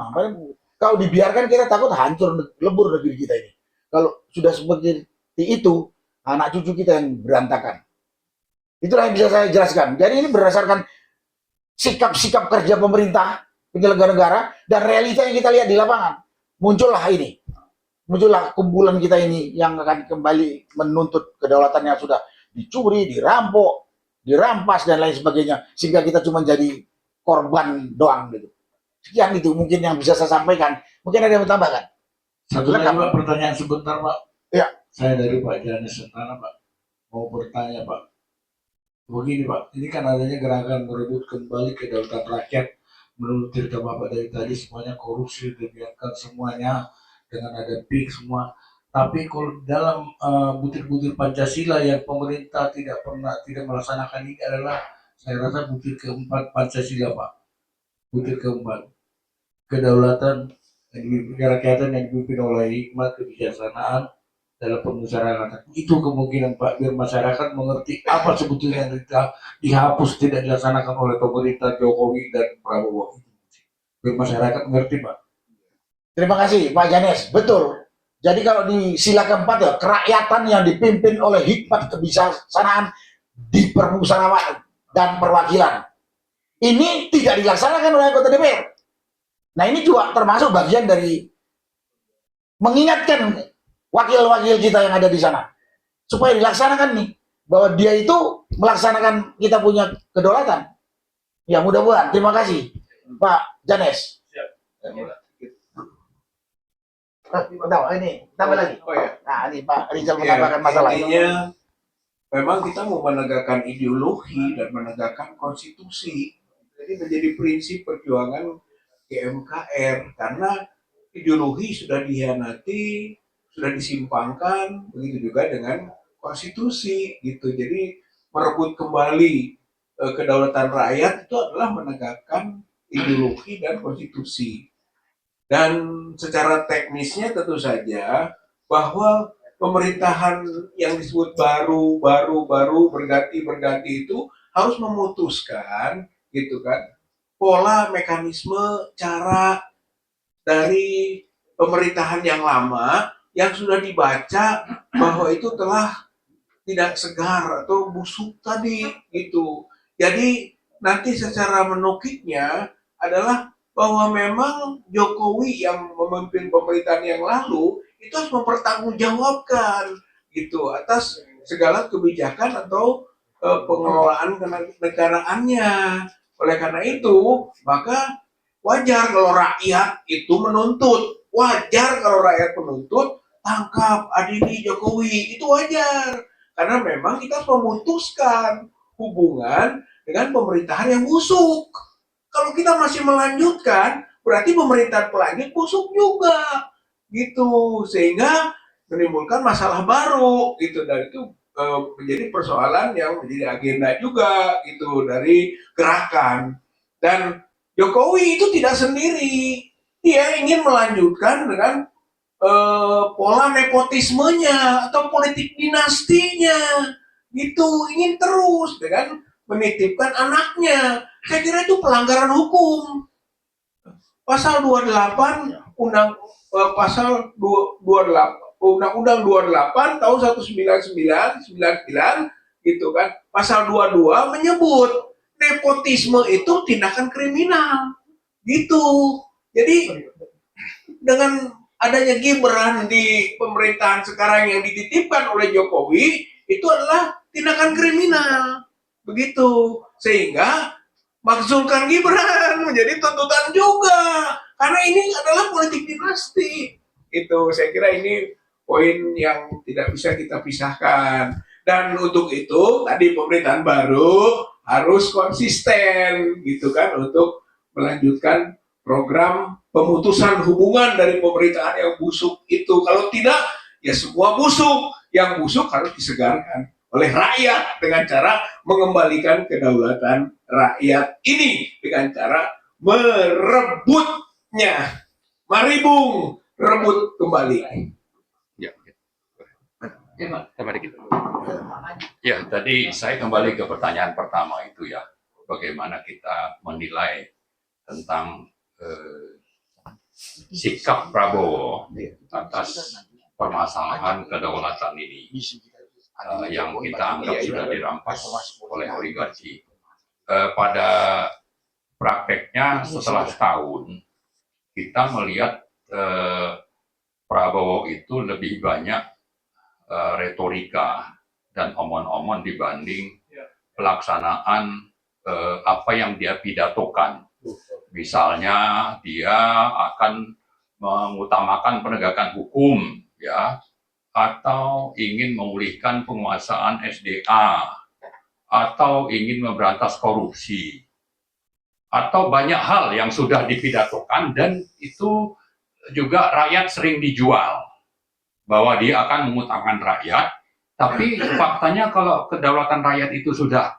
kalau dibiarkan kita takut hancur lebur negeri kita ini. Kalau sudah seperti itu, anak cucu kita yang berantakan. Itulah yang bisa saya jelaskan. Jadi ini berdasarkan sikap-sikap kerja pemerintah, penyelenggara negara, dan realita yang kita lihat di lapangan. Muncullah ini. Muncullah kumpulan kita ini yang akan kembali menuntut kedaulatan yang sudah dicuri, dirampok, dirampas, dan lain sebagainya. Sehingga kita cuma jadi korban doang gitu. Sekian itu mungkin yang bisa saya sampaikan. Mungkin ada yang mau tambahkan? Satu lagi Pak, pertanyaan sebentar Pak. Ya. Saya dari Pak Janes Sentana Pak. Mau bertanya Pak. Begini Pak, ini kan adanya gerakan merebut kembali kedaulatan rakyat. Menurut cerita Bapak dari tadi semuanya korupsi, dibiarkan semuanya dengan ada PIK semua. Tapi kalau dalam butir-butir Pancasila yang pemerintah tidak melaksanakan ini adalah, saya rasa butir keempat Pancasila Pak. Butir keempat. Kedaulatan kerakyatan yang dipimpin oleh hikmat kebijaksanaan dalam pemusyawaratan. Itu kemungkinan Pak, biar masyarakat mengerti apa sebetulnya yang dihapus tidak dilaksanakan oleh pemerintah Jokowi dan Prabowo. Biar masyarakat mengerti Pak. Terima kasih Pak Janes, betul. Jadi kalau di sila keempat ya, kerakyatan yang dipimpin oleh hikmat kebijaksanaan di permusyawaratan dan perwakilan. Ini tidak dilaksanakan oleh anggota DPR. Nah ini juga termasuk bagian dari mengingatkan wakil-wakil kita yang ada di sana. Supaya dilaksanakan nih, bahwa dia itu melaksanakan kita punya kedaulatan. Ya mudah-mudahan, terima kasih Pak Janes. Ini tambah lagi. Oh ya. Nah ini Pak Rizal menambahkan masalah. Intinya memang kita mau menegakkan ideologi dan menegakkan konstitusi. Jadi menjadi prinsip perjuangan GMKR karena ideologi sudah dihianati, sudah disimpangkan, begitu juga dengan konstitusi gitu. Jadi merebut kembali kedaulatan rakyat itu adalah menegakkan ideologi dan konstitusi. Dan secara teknisnya tentu saja bahwa pemerintahan yang disebut baru berganti itu harus memutuskan gitu kan pola, mekanisme, cara dari pemerintahan yang lama yang sudah dibaca bahwa itu telah tidak segar atau busuk tadi gitu. Jadi nanti secara menukiknya adalah bahwa memang Jokowi yang memimpin pemerintahan yang lalu itu harus mempertanggungjawabkan gitu atas segala kebijakan atau pengelolaan kenegaraannya. Oleh karena itu, maka wajar kalau rakyat itu menuntut, wajar kalau rakyat menuntut tangkap, adili Jokowi, itu wajar. Karena memang kita harus memutuskan hubungan dengan pemerintahan yang busuk. Kalau kita masih melanjutkan, berarti pemerintahan pelanjut busuk juga, gitu. Sehingga menimbulkan masalah baru, gitu. Dan itu menjadi persoalan yang menjadi agenda juga, gitu, dari gerakan. Dan Jokowi itu tidak sendiri, dia ingin melanjutkan dengan pola nepotismenya atau politik dinastinya, gitu, ingin terus dengan menitipkan anaknya. Saya kira itu pelanggaran hukum. Pasal 28 pasal 28 Undang-Undang 28 tahun 1999 gitu kan. Pasal 22 menyebut nepotisme itu tindakan kriminal. Gitu. Jadi dengan adanya Gibran di pemerintahan sekarang yang dititipkan oleh Jokowi itu adalah tindakan kriminal. Begitu. Sehingga makzulkan Gibran menjadi tuntutan juga. Karena ini adalah politik dinasti. Itu saya kira ini poin yang tidak bisa kita pisahkan. Dan untuk itu tadi pemerintahan baru harus konsisten gitu kan untuk melanjutkan program pemutusan hubungan dari pemerintahan yang busuk itu. Kalau tidak, ya semua busuk. Yang busuk harus disegarkan oleh rakyat dengan cara mengembalikan kedaulatan rakyat ini dengan cara merebutnya. Mari Bung, rebut kembali. Ya, sama dikit. Ya, tadi saya kembali ke pertanyaan pertama itu ya, bagaimana kita menilai tentang sikap Prabowo atas permasalahan kedaulatan ini yang kita anggap sudah dirampas oleh oligarki. Pada prakteknya setelah setahun kita melihat Prabowo itu lebih banyak retorika dan omon-omon dibanding pelaksanaan apa yang dia pidatokan. Misalnya dia akan mengutamakan penegakan hukum, ya, atau ingin memulihkan penguasaan SDA, atau ingin memberantas korupsi, atau banyak hal yang sudah dipidatokan dan itu juga rakyat sering dijual bahwa dia akan mengutamakan rakyat. Tapi faktanya kalau kedaulatan rakyat itu sudah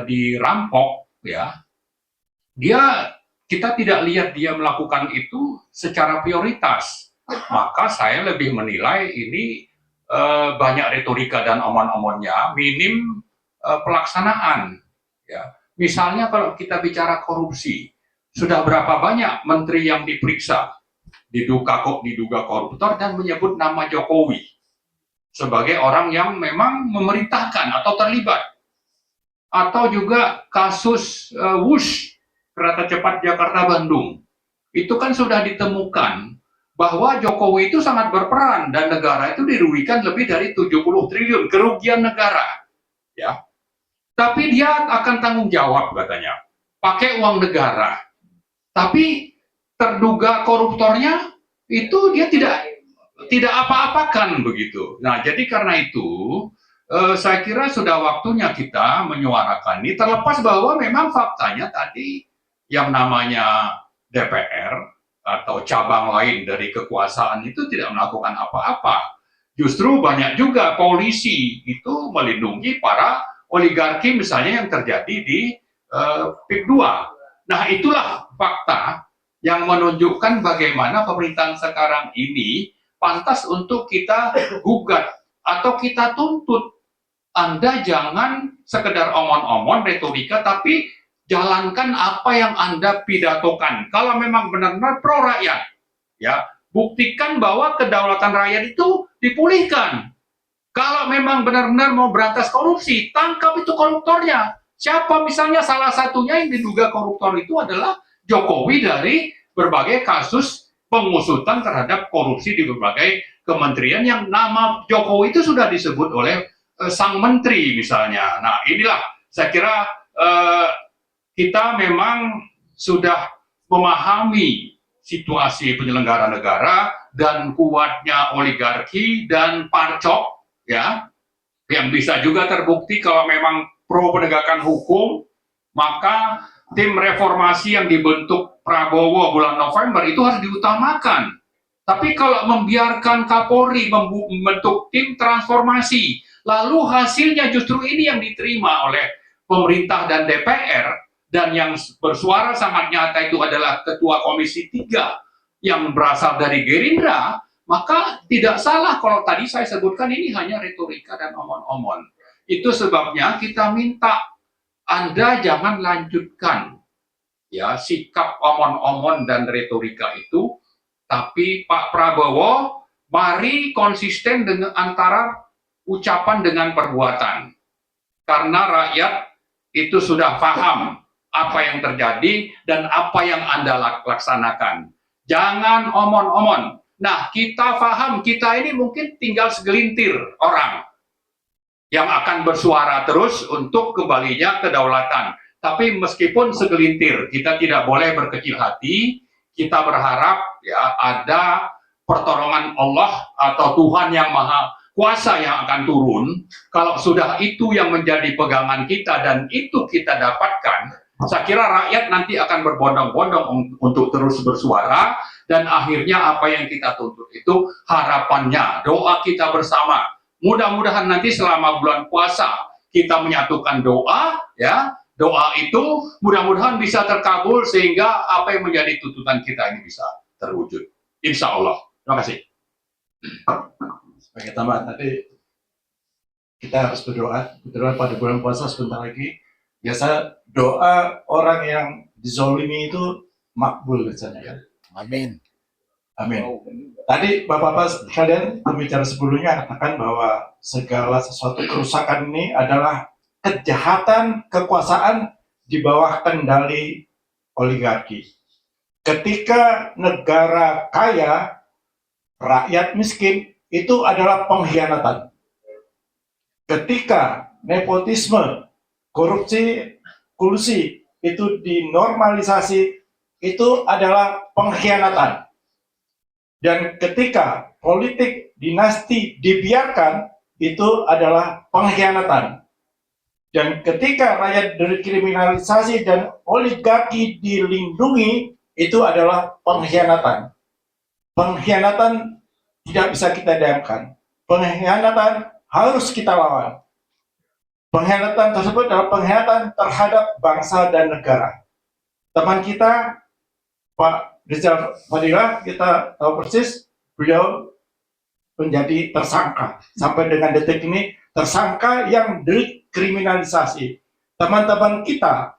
dirampok, ya, kita tidak lihat dia melakukan itu secara prioritas. Maka saya lebih menilai ini banyak retorika dan omon-omonnya, minim pelaksanaan. Ya. Misalnya kalau kita bicara korupsi, sudah berapa banyak menteri yang diperiksa, diduga koruptor dan menyebut nama Jokowi sebagai orang yang memang memerintahkan atau terlibat. Atau juga kasus Wush, kereta cepat Jakarta-Bandung. Itu kan sudah ditemukan bahwa Jokowi itu sangat berperan dan negara itu dirugikan lebih dari 70 triliun kerugian negara. Ya. Tapi dia akan tanggung jawab katanya, pakai uang negara. Tapi terduga koruptornya itu dia tidak apa-apakan begitu. Nah, jadi karena itu saya kira sudah waktunya kita menyuarakan ini, terlepas bahwa memang faktanya tadi yang namanya DPR atau cabang lain dari kekuasaan itu tidak melakukan apa-apa. Justru banyak juga polisi itu melindungi para oligarki misalnya yang terjadi di PIK 2. Nah, itulah fakta yang menunjukkan bagaimana pemerintahan sekarang ini pantas untuk kita gugat atau kita tuntut. Anda jangan sekedar omon-omon retorika, tapi jalankan apa yang Anda pidatokan. Kalau memang benar-benar pro rakyat, ya, buktikan bahwa kedaulatan rakyat itu dipulihkan. Kalau memang benar-benar mau berantas korupsi, tangkap itu koruptornya. Siapa misalnya salah satunya yang diduga koruptor itu adalah Jokowi dari berbagai kasus pengusutan terhadap korupsi di berbagai kementerian yang nama Jokowi itu sudah disebut oleh sang menteri misalnya. Nah, inilah saya kira kita memang sudah memahami situasi penyelenggara negara dan kuatnya oligarki dan parcok, ya, yang bisa juga terbukti kalau memang pro penegakan hukum, maka tim reformasi yang dibentuk Prabowo bulan November itu harus diutamakan. Tapi kalau membiarkan Kapolri membentuk tim transformasi, lalu hasilnya justru ini yang diterima oleh pemerintah dan DPR, dan yang bersuara sangat nyata itu adalah Ketua Komisi 3 yang berasal dari Gerindra, maka tidak salah kalau tadi saya sebutkan ini hanya retorika dan omon-omon. Itu sebabnya kita minta Anda jangan lanjutkan ya sikap omon-omon dan retorika itu, tapi Pak Prabowo mari konsisten dengan antara ucapan dengan perbuatan. Karena rakyat itu sudah paham apa yang terjadi dan apa yang Anda laksanakan. Jangan omon-omon. Nah, kita paham, kita ini mungkin tinggal segelintir orang yang akan bersuara terus untuk kembalinya kedaulatan. Tapi meskipun segelintir, kita tidak boleh berkecil hati. Kita berharap ya ada pertolongan Allah atau Tuhan yang Maha Kuasa yang akan turun. Kalau sudah itu yang menjadi pegangan kita dan itu kita dapatkan, saya kira rakyat nanti akan berbondong-bondong untuk terus bersuara, dan akhirnya apa yang kita tuntut itu harapannya, doa kita bersama. Mudah-mudahan nanti selama bulan puasa kita menyatukan doa, ya doa itu mudah-mudahan bisa terkabul sehingga apa yang menjadi tuntutan kita ini bisa terwujud. Insya Allah. Terima kasih. Sebagai tambahan tadi, kita harus berdoa pada bulan puasa sebentar lagi. Biasa doa orang yang dizolimi itu makbul biasanya kan. Amin. Amin. Tadi Bapak-Bapak sekalian pembicara sebelumnya katakan bahwa segala sesuatu kerusakan ini adalah kejahatan kekuasaan di bawah kendali oligarki. Ketika negara kaya, rakyat miskin, itu adalah pengkhianatan. Ketika nepotisme, korupsi, kolusi itu dinormalisasi, itu adalah pengkhianatan. Dan ketika politik dinasti dibiarkan, itu adalah pengkhianatan. Dan ketika rakyat dikriminalisasi dan oligarki dilindungi, itu adalah pengkhianatan. Pengkhianatan tidak bisa kita diamkan. Pengkhianatan harus kita lawan. Pengkhianatan tersebut adalah pengkhianatan terhadap bangsa dan negara. Teman kita, Pak Rizal Fadila, kita tahu persis, beliau menjadi tersangka. Sampai dengan detik ini, tersangka yang dikriminalisasi. Teman-teman kita,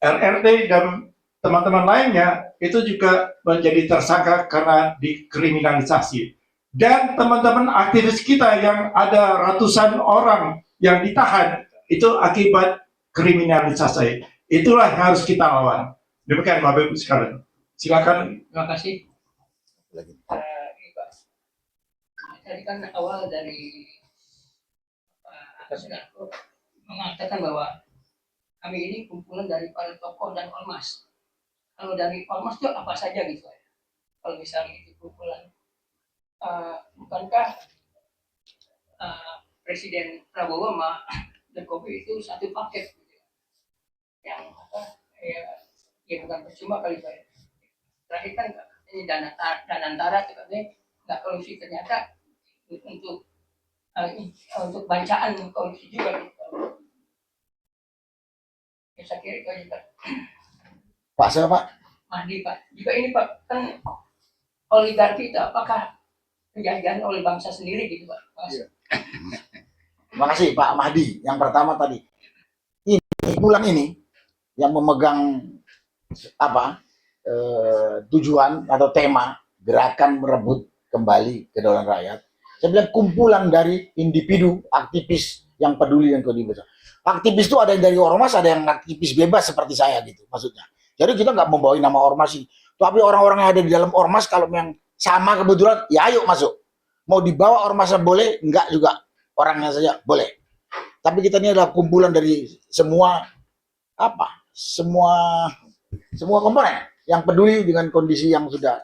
RRT dan teman-teman lainnya, itu juga menjadi tersangka karena dikriminalisasi. Dan teman-teman aktivis kita yang ada ratusan orang yang ditahan, itu akibat kriminalisasi. Itulah yang harus kita lawan. Demikian Bapak Ibu sekalian. Silakan. Terima kasih. Tadi kan awal dari Pak Sunarko mengatakan bahwa kami ini kumpulan dari para tokoh dan ormas. Kalau dari ormas itu apa saja gitu ya? Kalau misalnya itu kumpulan, bukankah Presiden Prabowo sama Jokowi itu satu paket gitu ya? Yang apa? Ya bukan percuma kali Pak. Terakhir kan ini dana antara katanya nggak korupsi, ternyata untuk bancaan korupsi juga gitu. Ya, saya kira itu aja Pak. Pak siapa Pak? Mahdi Pak. Juga ini Pak, kan oligarki itu apakah penjajahan oleh bangsa sendiri gitu Pak? Terima kasih Pak Mahdi. Yang pertama tadi, ini bulan ini yang memegang apa tujuan atau tema gerakan merebut kembali kedaulatan rakyat. Saya bilang kumpulan dari individu aktivis yang peduli dan keadilan. Aktivis itu ada yang dari ormas, ada yang aktivis bebas seperti saya gitu maksudnya. Jadi kita nggak membawa nama ormas sih. Tapi orang-orang yang ada di dalam ormas kalau yang sama kebetulan, ya ayo masuk. Mau dibawa ormasnya boleh, enggak juga orangnya saja boleh. Tapi kita ini adalah kumpulan dari semua semua komponen yang peduli dengan kondisi yang sudah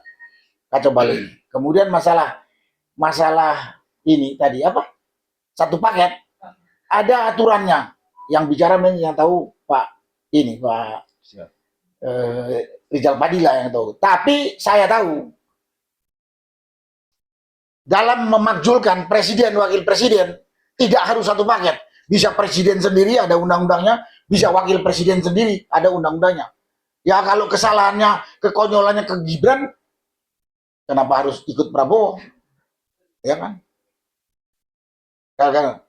kacau balau ini. Kemudian masalah ini tadi satu paket, ada aturannya yang bicara yang tahu Pak Rizal Fadila yang tahu. Tapi saya tahu dalam memakzulkan presiden wakil presiden tidak harus satu paket. Bisa presiden sendiri ada undang-undangnya, bisa wakil presiden sendiri ada undang-undangnya. Ya kalau kesalahannya, kekonyolannya ke Gibran, kenapa harus ikut Prabowo? Ya kan?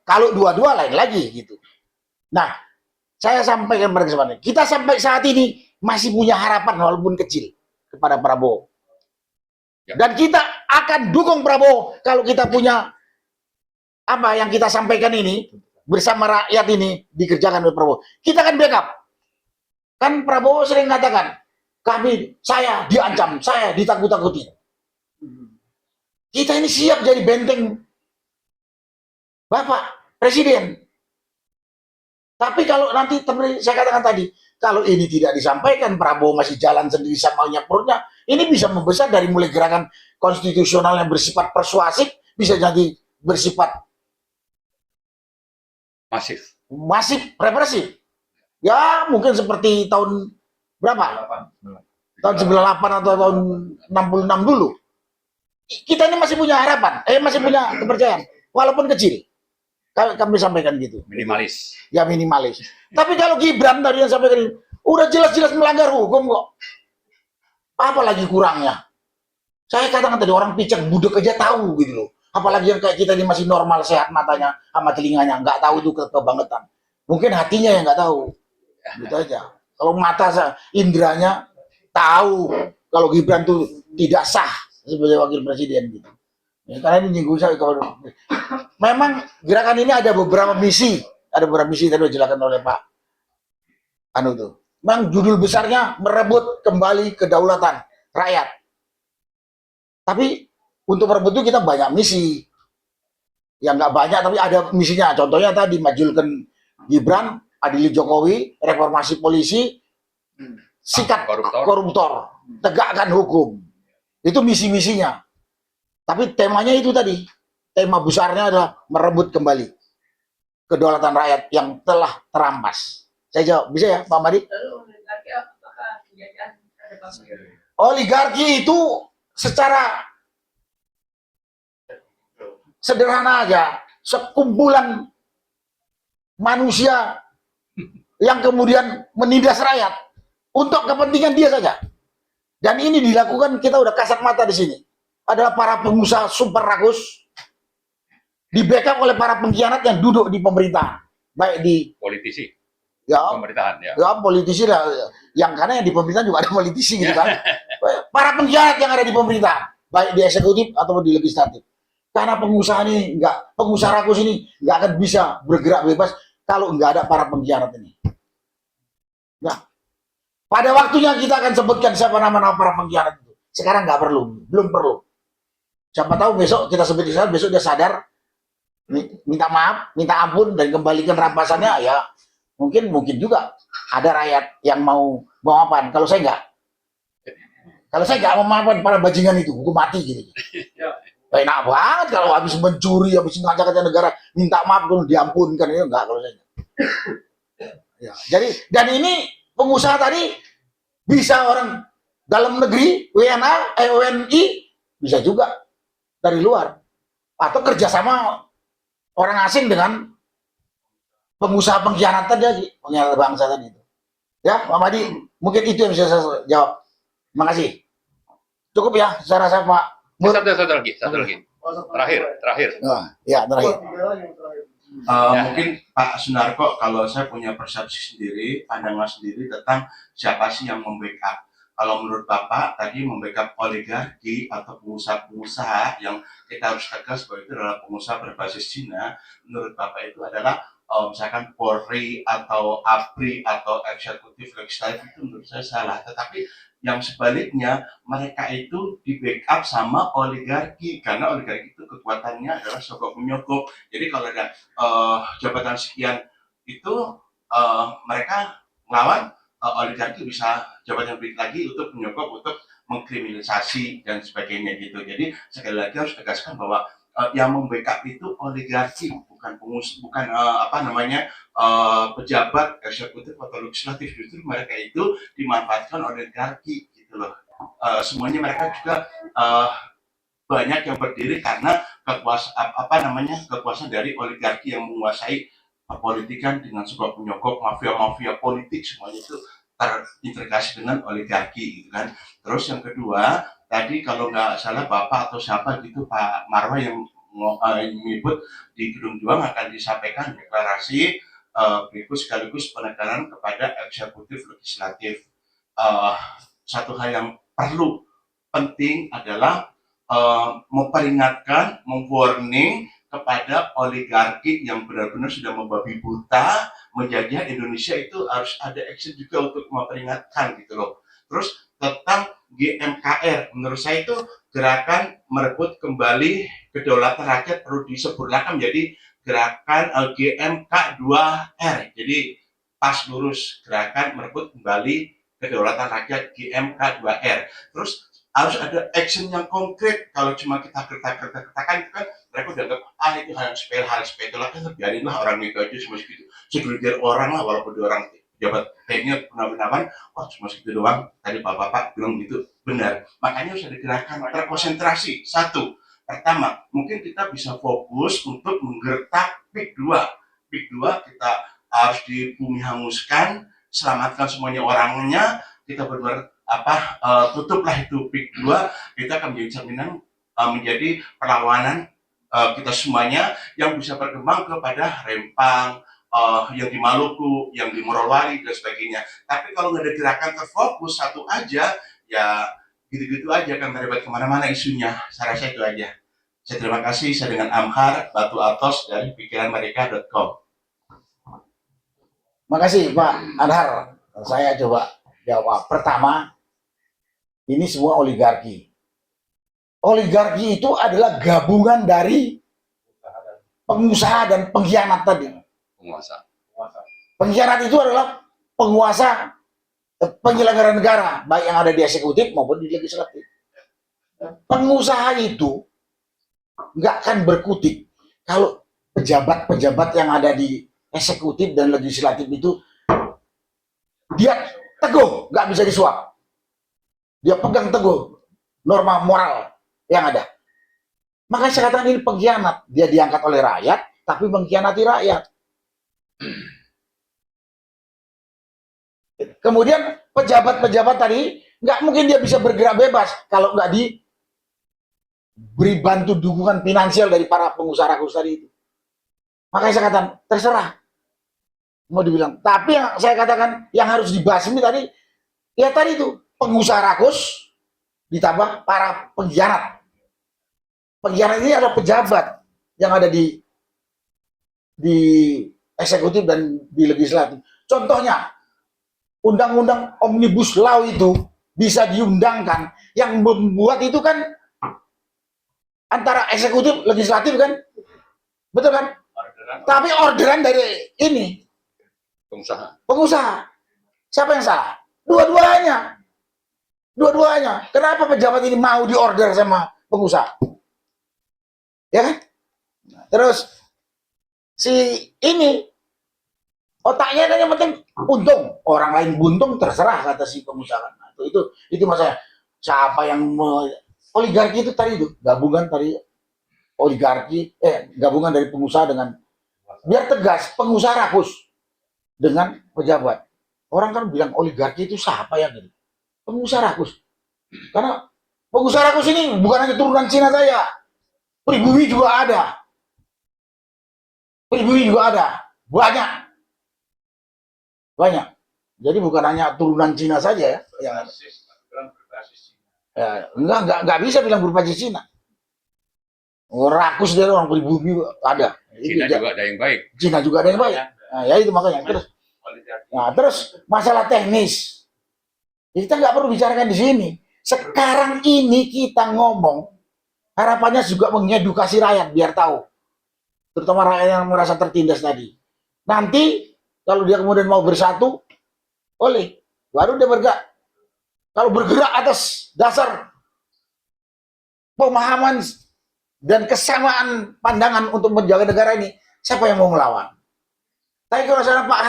Kalau dua-dua lain lagi gitu. Nah, saya sampaikan pada kesempatan, kita sampai saat ini masih punya harapan walaupun kecil kepada Prabowo. Dan kita akan dukung Prabowo kalau kita punya apa yang kita sampaikan ini bersama rakyat ini dikerjakan oleh Prabowo. Kita akan backup. Kan Prabowo sering katakan, saya diancam, saya ditakut-takuti. Kita ini siap jadi benteng Bapak Presiden. Tapi kalau nanti saya katakan tadi, kalau ini tidak disampaikan, Prabowo masih jalan sendiri sama perutnya, ini bisa membesar dari mulai gerakan konstitusional yang bersifat persuasif, bisa jadi bersifat masif represif. Ya mungkin seperti tahun berapa? Tahun 98 atau tahun 66 dulu. Kita ini masih punya harapan, masih punya kepercayaan, walaupun kecil. Kami sampaikan gitu. Minimalis. Ya minimalis. Tapi kalau Gibran tadi yang sampaikan ini, udah jelas-jelas melanggar hukum kok. Apa lagi kurangnya? Saya katakan tadi orang picek budek aja tahu gitu loh. Apalagi yang kayak kita ini masih normal, sehat matanya sama telinganya, nggak tahu itu kebangetan. Mungkin hatinya yang nggak tahu. Gitu aja. Kalau mata indranya tahu kalau Gibran tuh tidak sah sebagai wakil presiden gitu. Ya, karena ini nyinggung saya kalau memang gerakan ini ada beberapa misi tadi dijelaskan oleh Pak Anu tuh. Memang judul besarnya merebut kembali kedaulatan rakyat. Tapi untuk merebut itu kita banyak misi. Ya nggak banyak tapi ada misinya. Contohnya tadi majulkan Gibran, adili Jokowi, reformasi polisi, sikat koruptor, tegakkan hukum. Itu misi-misinya. Tapi temanya itu tadi, tema besarnya adalah merebut kembali kedaulatan rakyat yang telah terampas. Saya jawab, bisa ya Pak Madi? Oligarki itu secara sederhana aja, sekumpulan manusia yang kemudian menindas rakyat untuk kepentingan dia saja. Dan ini dilakukan, kita udah kasat mata di sini. Adalah para pengusaha super rakus di backup oleh para pengkhianat yang duduk di pemerintahan, baik di politisi ya pemerintahan politisi lah, yang karena yang di pemerintahan juga ada politisi gitu kan. Para pengkhianat yang ada di pemerintahan, baik di eksekutif atau di legislatif. Karena pengusaha rakus ini nggak akan bisa bergerak bebas kalau nggak ada para pengkhianat ini. Nah, pada waktunya kita akan sebutkan siapa nama-nama para pengkhianat itu. Sekarang nggak perlu, belum perlu. Siapa tahu besok kita sebut besok dia sadar, minta maaf, minta ampun dan kembalikan rampasannya. Ya mungkin juga ada rakyat yang mau maafan. Kalau saya nggak mau maafan para bajingan itu, hukum mati gitu. Enak banget kalau habis mencuri, habis ngajak-ngajak negara minta maaf kalau diampunkan, ya enggak kalau saya. Ya, jadi dan ini pengusaha tadi bisa orang dalam negeri, WNI bisa juga dari luar atau kerjasama orang asing dengan pengusaha pengkhianat tadi, pengkhianat bangsa tadi itu. Ya, Pak Madi, mungkin itu yang bisa saya jawab. Terima kasih. Cukup ya, saya rasa Pak. Satu lagi. Terakhir. Ya, terakhir. Mungkin Pak Sunarko, kalau saya punya persepsi sendiri, pandangan sendiri tentang siapa sih yang membackup. Kalau menurut Bapak tadi membackup oligarki atau pengusaha-pengusaha yang kita harus tegas bahwa itu adalah pengusaha berbasis Cina, menurut Bapak itu adalah misalkan Polri atau APRI atau eksekutif legislatif, itu menurut saya salah. Tetapi yang sebaliknya, mereka itu di backup sama oligarki, karena oligarki itu kekuatannya adalah sogok menyogok. Jadi kalau ada jabatan sekian itu mereka melawan, oligarki bisa jabatan berikut lagi untuk menyogok, untuk mengkriminalisasi dan sebagainya gitu. Jadi sekali lagi harus tegaskan bahwa yang membackup itu oligarki, bukan pejabat eksekutif atau legislatif. Justru mereka itu dimanfaatkan oligarki gitu loh. Semuanya mereka juga banyak yang berdiri karena kekuasaan dari oligarki yang menguasai politikan dengan sebab menyogok mafia-mafia politik, semuanya itu terintegrasi dengan oligarki gitu kan. Terus yang kedua, tadi kalau nggak salah Bapak atau siapa gitu Pak Marwah yang menyebut di Gedung Juang akan disampaikan deklarasi berikut sekaligus penekanan kepada eksekutif legislatif. Eh, Satu hal yang perlu penting adalah memperingatkan, memwarning kepada oligarki yang benar-benar sudah membabi buta menjajah Indonesia, itu harus ada action juga untuk memperingatkan gitu loh. Terus tentang GMKR, menurut saya itu gerakan merebut kembali kedaulatan rakyat perlu disempurnakan menjadi gerakan GMK2R. Jadi pas lurus, gerakan merebut kembali kedaulatan rakyat GMK2R. Terus harus ada action yang konkret. Kalau cuma kita katakan itu kan mereka udah anggap itu hal sepele lah, kan biarinlah orang itu aja cuma segitu. Segelintir orang lah, walaupun dia orang jabat T-nya pernah-penawan, cuma segitu doang. Tadi bapak-bapak bilang gitu, benar. Makanya harus ada gerakan terkonsentrasi. Satu, pertama, mungkin kita bisa fokus untuk menggertak PIK 2. PIK 2 kita harus di bumi hanguskan, selamatkan semuanya orangnya, kita benar tutuplah itu PIK 2, kita akan menjadi cerminan, menjadi perlawanan kita semuanya yang bisa berkembang kepada Rempang, yang di Maluku, yang di Morowali dan sebagainya. Tapi kalau nggak ada gerakan terfokus satu aja, ya gitu-gitu aja akan terlibat kemana-mana isunya. Saya rasa itu aja. Saya terima kasih. Saya dengan Amhar Batu Atos dari pikiranmereka.com. Makasih Pak Anhar. Saya coba jawab. Pertama, ini semua oligarki. Oligarki itu adalah gabungan dari pengusaha dan pengkhianat tadi. Penguasa. Pengkhianat itu adalah penguasa penyelenggara negara, baik yang ada di eksekutif maupun di legislatif. Pengusaha itu nggak akan berkutik kalau pejabat-pejabat yang ada di eksekutif dan legislatif itu dia teguh, nggak bisa disuap. Dia pegang teguh norma moral yang ada. Makanya saya katakan ini pengkhianat. Dia diangkat oleh rakyat, tapi mengkhianati rakyat. Kemudian pejabat-pejabat tadi nggak mungkin dia bisa bergerak bebas kalau nggak diberi bantu dukungan finansial dari para pengusaha rakus tadi itu. Makanya saya katakan terserah mau dibilang. Tapi yang saya katakan yang harus dibasmi tadi, ya tadi itu pengusaha rakus ditambah para pengkhianat. Pengkhianat ini adalah pejabat yang ada di eksekutif dan di legislatif. Contohnya, undang-undang Omnibus Law itu bisa diundangkan. Yang membuat itu kan antara eksekutif, legislatif kan? Betul kan? Tapi orderan dari ini, pengusaha. Siapa yang salah? Dua-duanya. Dua-duanya. Kenapa pejabat ini mau diorder sama pengusaha? Ya kan? Terus si ini otaknya kan yang penting untung, orang lain buntung terserah kata si pengusaha. Nah, itu masalah. Siapa yang oligarki itu tadi itu gabungan tadi oligarki gabungan dari pengusaha dengan, biar tegas, pengusaha rakus dengan pejabat. Orang kan bilang oligarki itu siapa yang gitu? Pengusaha rakus. Karena pengusaha rakus ini bukan hanya turunan Cina saya. Pribumi juga ada. Pribumi juga ada. Banyak. Jadi bukan hanya turunan Cina saja ya. Enggak bisa bilang berbasis Cina. Rakus dari orang pribumi ada. Cina juga ada yang baik. Cina juga ada yang baik. Nah, ya itu makanya. Terus masalah teknis. Kita nggak perlu bicarakan di sini. Sekarang ini kita ngomong, harapannya juga mengedukasi rakyat biar tahu. Terutama rakyat yang merasa tertindas tadi. Nanti kalau dia kemudian mau bersatu, baru dia bergerak. Kalau bergerak atas dasar pemahaman dan kesamaan pandangan untuk menjaga negara ini, siapa yang mau melawan? Tapi kalau misalnya Pak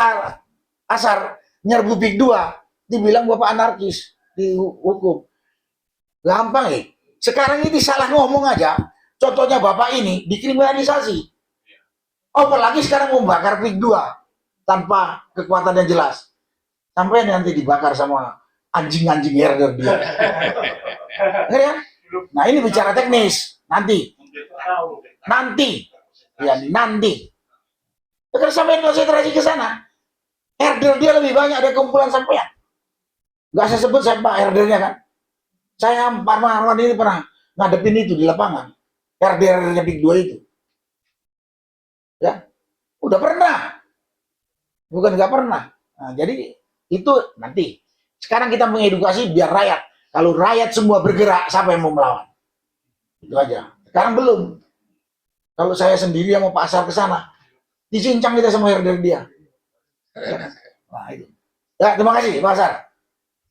Asar nyerbu PIK 2, dibilang Bapak anarkis di hukum. Gampang ya. Sekarang ini salah ngomong aja. Contohnya Bapak ini dikriminalisasi. Apalagi sekarang mau bakar PIK 2 tanpa kekuatan yang jelas. Sampai nanti dibakar sama anjing-anjing herder dia. Ya? Nah ini bicara teknis. Nanti. Karena sampai konsentrasi ke sana. Herder dia lebih banyak dari kumpulan sampean. Nggak saya sebut saya Pak herdernya kan. Saya Pak Marwan ini pernah ngadepin itu di lapangan. Herdernya Big 2 itu. Ya, udah pernah. Bukan nggak pernah. Nah, jadi itu nanti. Sekarang kita mengedukasi biar rakyat. Kalau rakyat semua bergerak, siapa yang mau melawan? Itu aja. Sekarang belum. Kalau saya sendiri yang mau pasar ke sana, dicincang kita sama herder dia. Nah, itu. Ya, terima kasih, Pak Pasar.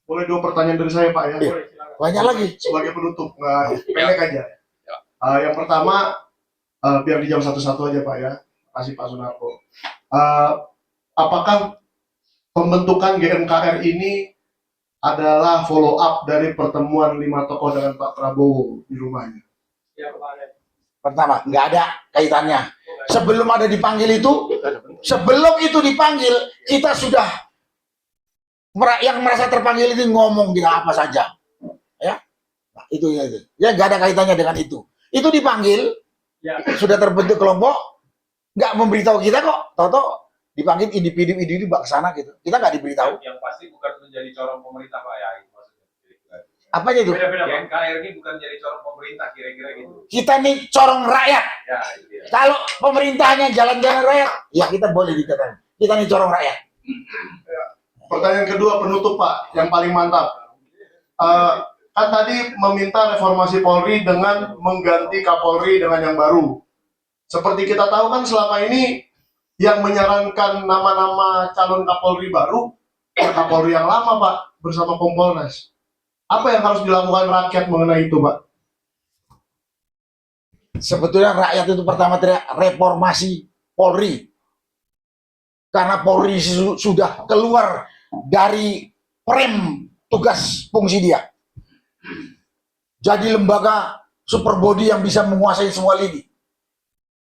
Boleh 2 pertanyaan dari saya, Pak ya? Iya. Banyak lagi. Sebagai penutup, nggak pendek aja. Yang pertama, biar di jam 1-1 aja, Pak ya. Kasih Pak Sunarko. Apakah pembentukan GMKR ini adalah follow up dari pertemuan 5 tokoh dengan Pak Prabowo di rumahnya? Pertama, nggak ada kaitannya. Sebelum ada dipanggil itu, sebelum itu dipanggil, kita sudah yang merasa terpanggil itu ngomong bila apa saja, ya. Nah, itu ya nggak ada kaitannya dengan itu. Itu dipanggil, sudah terbentuk kelompok, nggak memberitahu kita kok. Toto dipanggil individu-individu ke sana gitu. Kita nggak diberitahu. Yang pasti bukan menjadi corong pemerintah, Pak ya, itu maksudnya. Apanya itu? GMKR ini bukan jadi corong pemerintah, kira-kira gitu. Kita nih corong rakyat. Ya, itu dia. Kalau pemerintahnya jalan-jalan rakyat, ya kita boleh dikatakan. Kita nih corong rakyat. Pertanyaan kedua penutup, Pak, yang paling mantap. Kan tadi meminta reformasi Polri dengan mengganti Kapolri dengan yang baru. Seperti kita tahu kan selama ini yang menyarankan nama-nama calon Kapolri baru, Kapolri yang lama, Pak, bersama Kompolnas. Apa yang harus dilakukan rakyat mengenai itu, Pak? Sebetulnya rakyat itu pertama teriak reformasi Polri. Karena Polri sudah keluar dari frame tugas fungsi dia. Jadi lembaga super body yang bisa menguasai semua lini.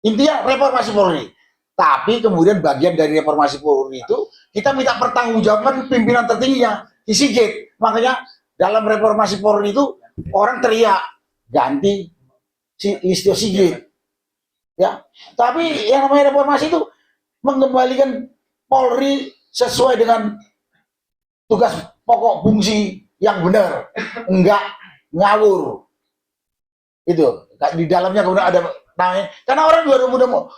Intinya reformasi Polri. Tapi kemudian bagian dari reformasi Polri itu kita minta pertanggungjawaban pimpinan tertingginya di Sigit. Makanya dalam reformasi Polri itu orang teriak ganti si Listio Sigit. Ya, tapi yang namanya reformasi itu mengembalikan Polri sesuai dengan tugas pokok fungsi yang benar, enggak ngawur. Itu di dalamnya kemudian ada namanya, karena orang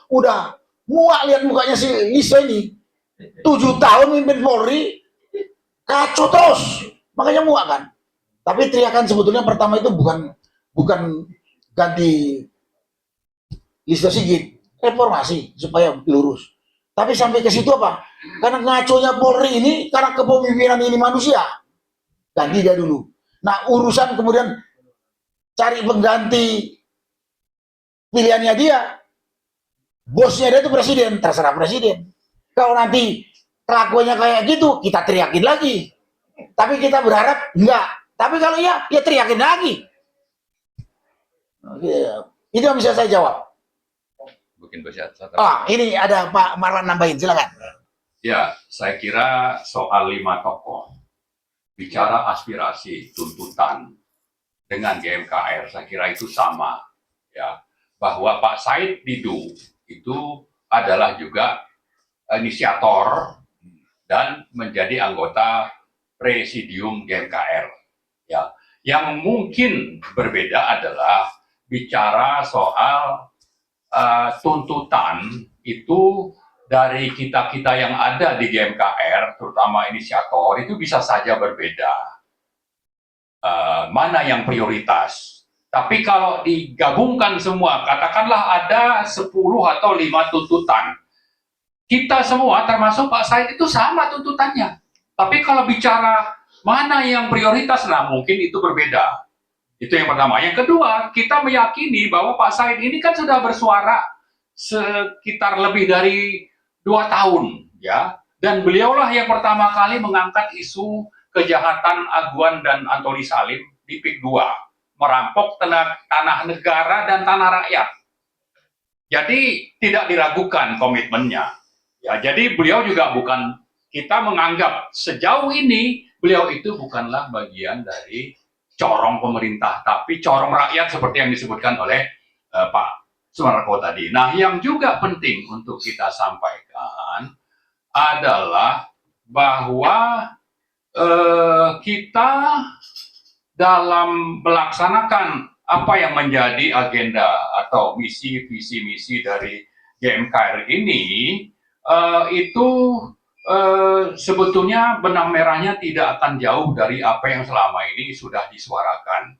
udah muak lihat mukanya si Listio ini 7 tahun mimpin Polri kacau terus, makanya muak kan. Tapi teriakan sebetulnya pertama itu bukan ganti Listio Sigit, reformasi supaya lurus. Tapi sampai ke situ apa? Karena ngaconya Polri ini, karena kepemimpinan ini manusia, ganti dia dulu. Nah, urusan kemudian cari pengganti pilihannya dia, bosnya dia itu presiden, terserah presiden. Kalau nanti kelakuannya kayak gitu, kita teriakin lagi. Tapi kita berharap enggak. Tapi kalau iya, ya teriakin lagi. Itu yang bisa saya jawab. Mungkin bisa saya Ini ada Pak Marwan nambahin, silakan. Ya, saya kira soal 5 tokoh bicara aspirasi, tuntutan dengan GMKR, saya kira itu sama, ya. Bahwa Pak Said Didu itu adalah juga inisiator dan menjadi anggota presidium GMKR, ya. Yang mungkin berbeda adalah bicara soal tuntutan itu dari kita-kita yang ada di GMKR, terutama inisiator, itu bisa saja berbeda. Mana yang prioritas. Tapi kalau digabungkan semua, katakanlah ada 10 atau 5 tuntutan. Kita semua, termasuk Pak Said, itu sama tuntutannya. Tapi kalau bicara mana yang prioritas, nah mungkin itu berbeda. Itu yang pertama. Yang kedua, kita meyakini bahwa Pak Said ini kan sudah bersuara sekitar lebih dari 2 tahun, ya. Dan beliaulah yang pertama kali mengangkat isu kejahatan Aguan dan Antoni Salim di PIK 2, merampok tanah negara dan tanah rakyat. Jadi tidak diragukan komitmennya. Ya, jadi beliau juga bukan, kita menganggap sejauh ini beliau itu bukanlah bagian dari corong pemerintah, tapi corong rakyat seperti yang disebutkan oleh Pak Sunarko tadi. Nah, yang juga penting untuk kita sampaikan, adalah bahwa kita dalam melaksanakan apa yang menjadi agenda atau misi, visi misi dari GMKR ini itu sebetulnya benang merahnya tidak akan jauh dari apa yang selama ini sudah disuarakan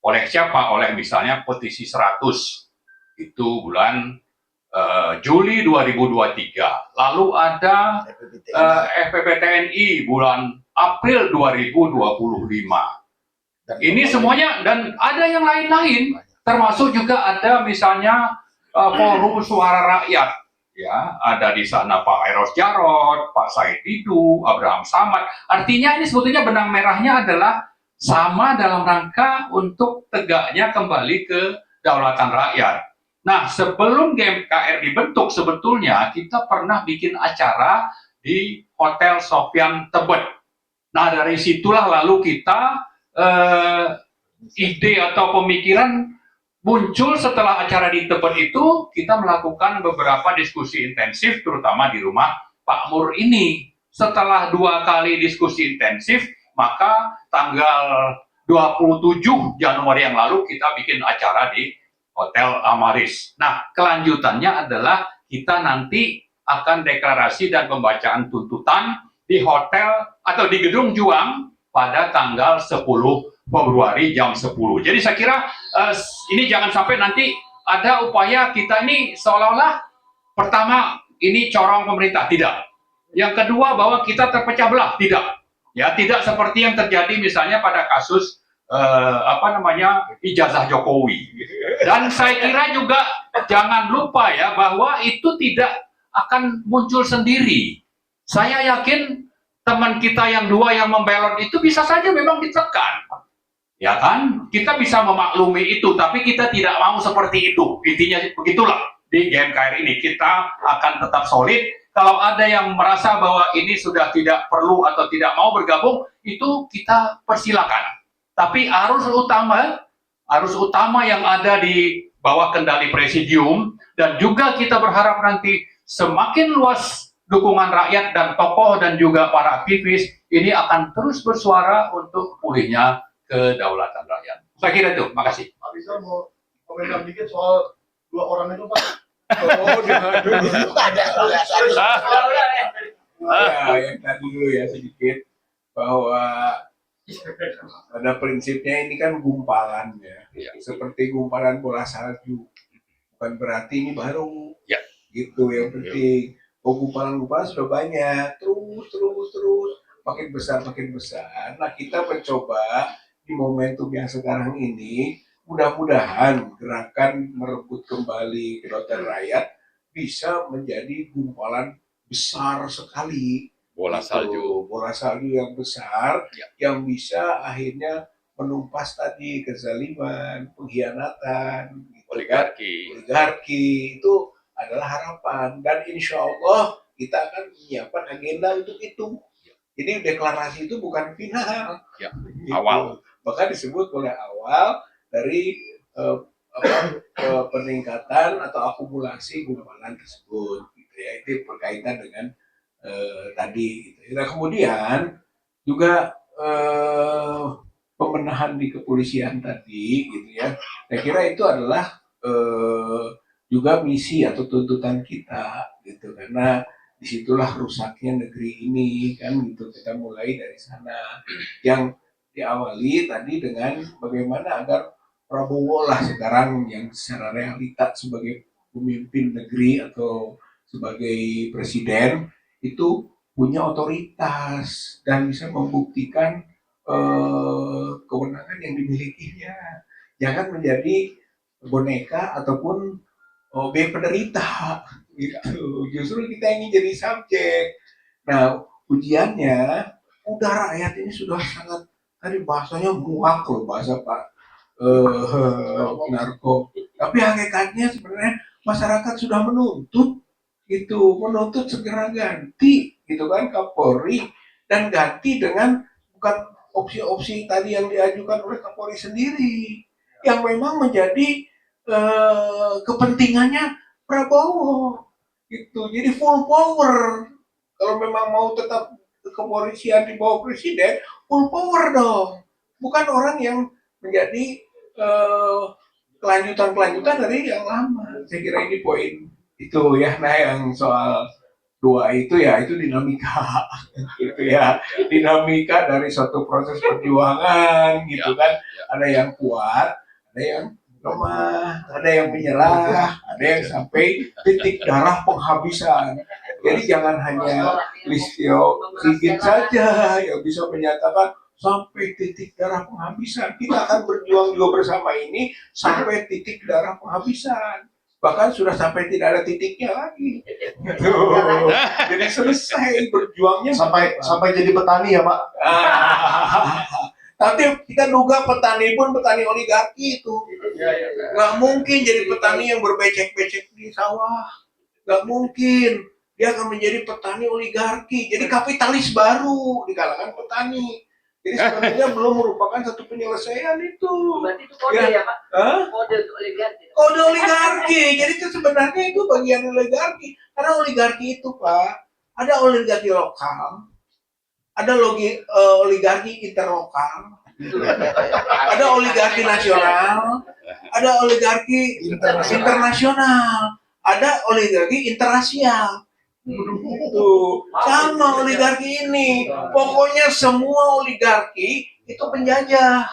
oleh siapa? Oleh misalnya petisi 100 itu bulan Juli 2023. Lalu ada FPPTNI bulan April 2025. Ini semuanya dan ada yang lain-lain, termasuk juga ada misalnya Forum Suara Rakyat, ya ada di sana Pak Eros Jarot, Pak Said Didu, Abraham Samad. Artinya ini sebetulnya benang merahnya adalah sama dalam rangka untuk tegaknya kembali ke kedaulatan rakyat. Nah, sebelum GMKR dibentuk sebetulnya kita pernah bikin acara di Hotel Sofyan Tebet. Nah, dari situlah lalu kita ide atau pemikiran muncul setelah acara di Tebet itu, kita melakukan beberapa diskusi intensif terutama di rumah Pak Mur ini. Setelah 2 kali diskusi intensif, maka tanggal 27 Januari yang lalu kita bikin acara di Hotel Amaris. Nah, kelanjutannya adalah kita nanti akan deklarasi dan pembacaan tuntutan di hotel atau di Gedung Juang pada tanggal 10 Februari jam 10. Jadi saya kira ini jangan sampai nanti ada upaya kita ini seolah-olah pertama ini corong pemerintah, tidak. Yang kedua bahwa kita terpecah belah, tidak. Ya, tidak seperti yang terjadi misalnya pada kasus ijazah Jokowi. Dan saya kira juga jangan lupa ya bahwa itu tidak akan muncul sendiri. Saya yakin teman kita yang 2 yang membelot itu bisa saja memang ditekan. Ya kan? Kita bisa memaklumi itu, tapi kita tidak mau seperti itu. Intinya begitulah di GMKR ini. Kita akan tetap solid. Kalau ada yang merasa bahwa ini sudah tidak perlu atau tidak mau bergabung, itu kita persilakan. Tapi arus utama yang ada di bawah kendali presidium, dan juga kita berharap nanti semakin luas dukungan rakyat dan tokoh dan juga para aktivis ini akan terus bersuara untuk pulihnya kedaulatan rakyat. Saya kira itu. Makasih. Pak Rizal mau komentar dikit soal 2 orang itu, Pak. Yang tadi dulu ya sedikit bahwa pada prinsipnya ini kan gumpalan ya, seperti gumpalan bola salju, bukan berarti ini baru ya. Gitu yang penting. Gumpalan-gumpalan sudah banyak, terus makin besar. Nah, kita mencoba di momentum yang sekarang ini, mudah-mudahan gerakan merebut kembali kedaulatan rakyat bisa menjadi gumpalan besar sekali. Bola salju yang besar yang bisa akhirnya menumpas tadi kezaliman, pengkhianatan, oligarki itu adalah harapan, dan insya Allah kita akan menyiapkan agenda untuk itu. Jadi deklarasi itu bukan final, gitu. Awal. Bahkan disebut oleh awal dari peningkatan atau akumulasi gumpalan tersebut, gitu ya. Itu berkaitan dengan tadi. Gitu. Nah, kemudian juga pembenahan di kepolisian tadi, gitu ya. Saya kira itu adalah juga misi atau tuntutan kita, gitu, karena disitulah rusaknya negeri ini kan, gitu. Kita mulai dari sana, yang diawali tadi dengan bagaimana agar Prabowo lah sekarang yang secara realita sebagai pemimpin negeri atau sebagai presiden itu punya otoritas dan bisa membuktikan kewenangan yang dimilikinya. Jangan menjadi boneka ataupun penderita gitu. Justru kita ingin jadi subjek. Nah, ujiannya udah rakyat ini sudah sangat, tadi bahasanya muak loh, bahasa Pak Narko. Tapi hakikatnya sebenarnya masyarakat sudah menuntut gitu, menuntut segera ganti gitu kan Kapolri, dan ganti dengan bukan opsi-opsi tadi yang diajukan oleh Kapolri sendiri yang memang menjadi kepentingannya Prabowo gitu. Jadi full power Kalau memang mau tetap kepolisian di bawah presiden, full power dong. Bukan orang yang menjadi kelanjutan dari yang lama. Saya kira ini poin itu ya. Nah, yang soal dua itu ya, itu dinamika gitu ya, dinamika dari suatu proses perjuangan gitu kan. Ada yang kuat, ada yang lemah, ada yang menyerah, ada yang sampai titik darah penghabisan. Jadi jangan hanya Listio Sigit saja yang bisa menyatakan sampai titik darah penghabisan. Kita akan berjuang juga bersama ini sampai titik darah penghabisan. Bahkan sudah sampai tidak ada titiknya lagi. Gitu. Jadi selesai berjuangnya Sampai jadi petani ya Pak. Nanti kita duga petani pun petani oligarki itu. Nggak mungkin jadi petani yang berbecek-becek di sawah. Nggak mungkin. Dia akan menjadi petani oligarki. Jadi kapitalis baru di kalangan petani. Jadi sebenarnya belum merupakan satu penyelesaian itu. Berarti itu kode ya Pak? Hah? Kode untuk oligarki. Kode oligarki. Jadi itu sebenarnya itu bagian oligarki. Karena oligarki itu Pak, ada oligarki lokal, ada oligarki interlokal, ada oligarki nasional, ada oligarki internasional, ada oligarki interrasial. Itu sama oligarki ini. Pokoknya semua oligarki itu penjajah.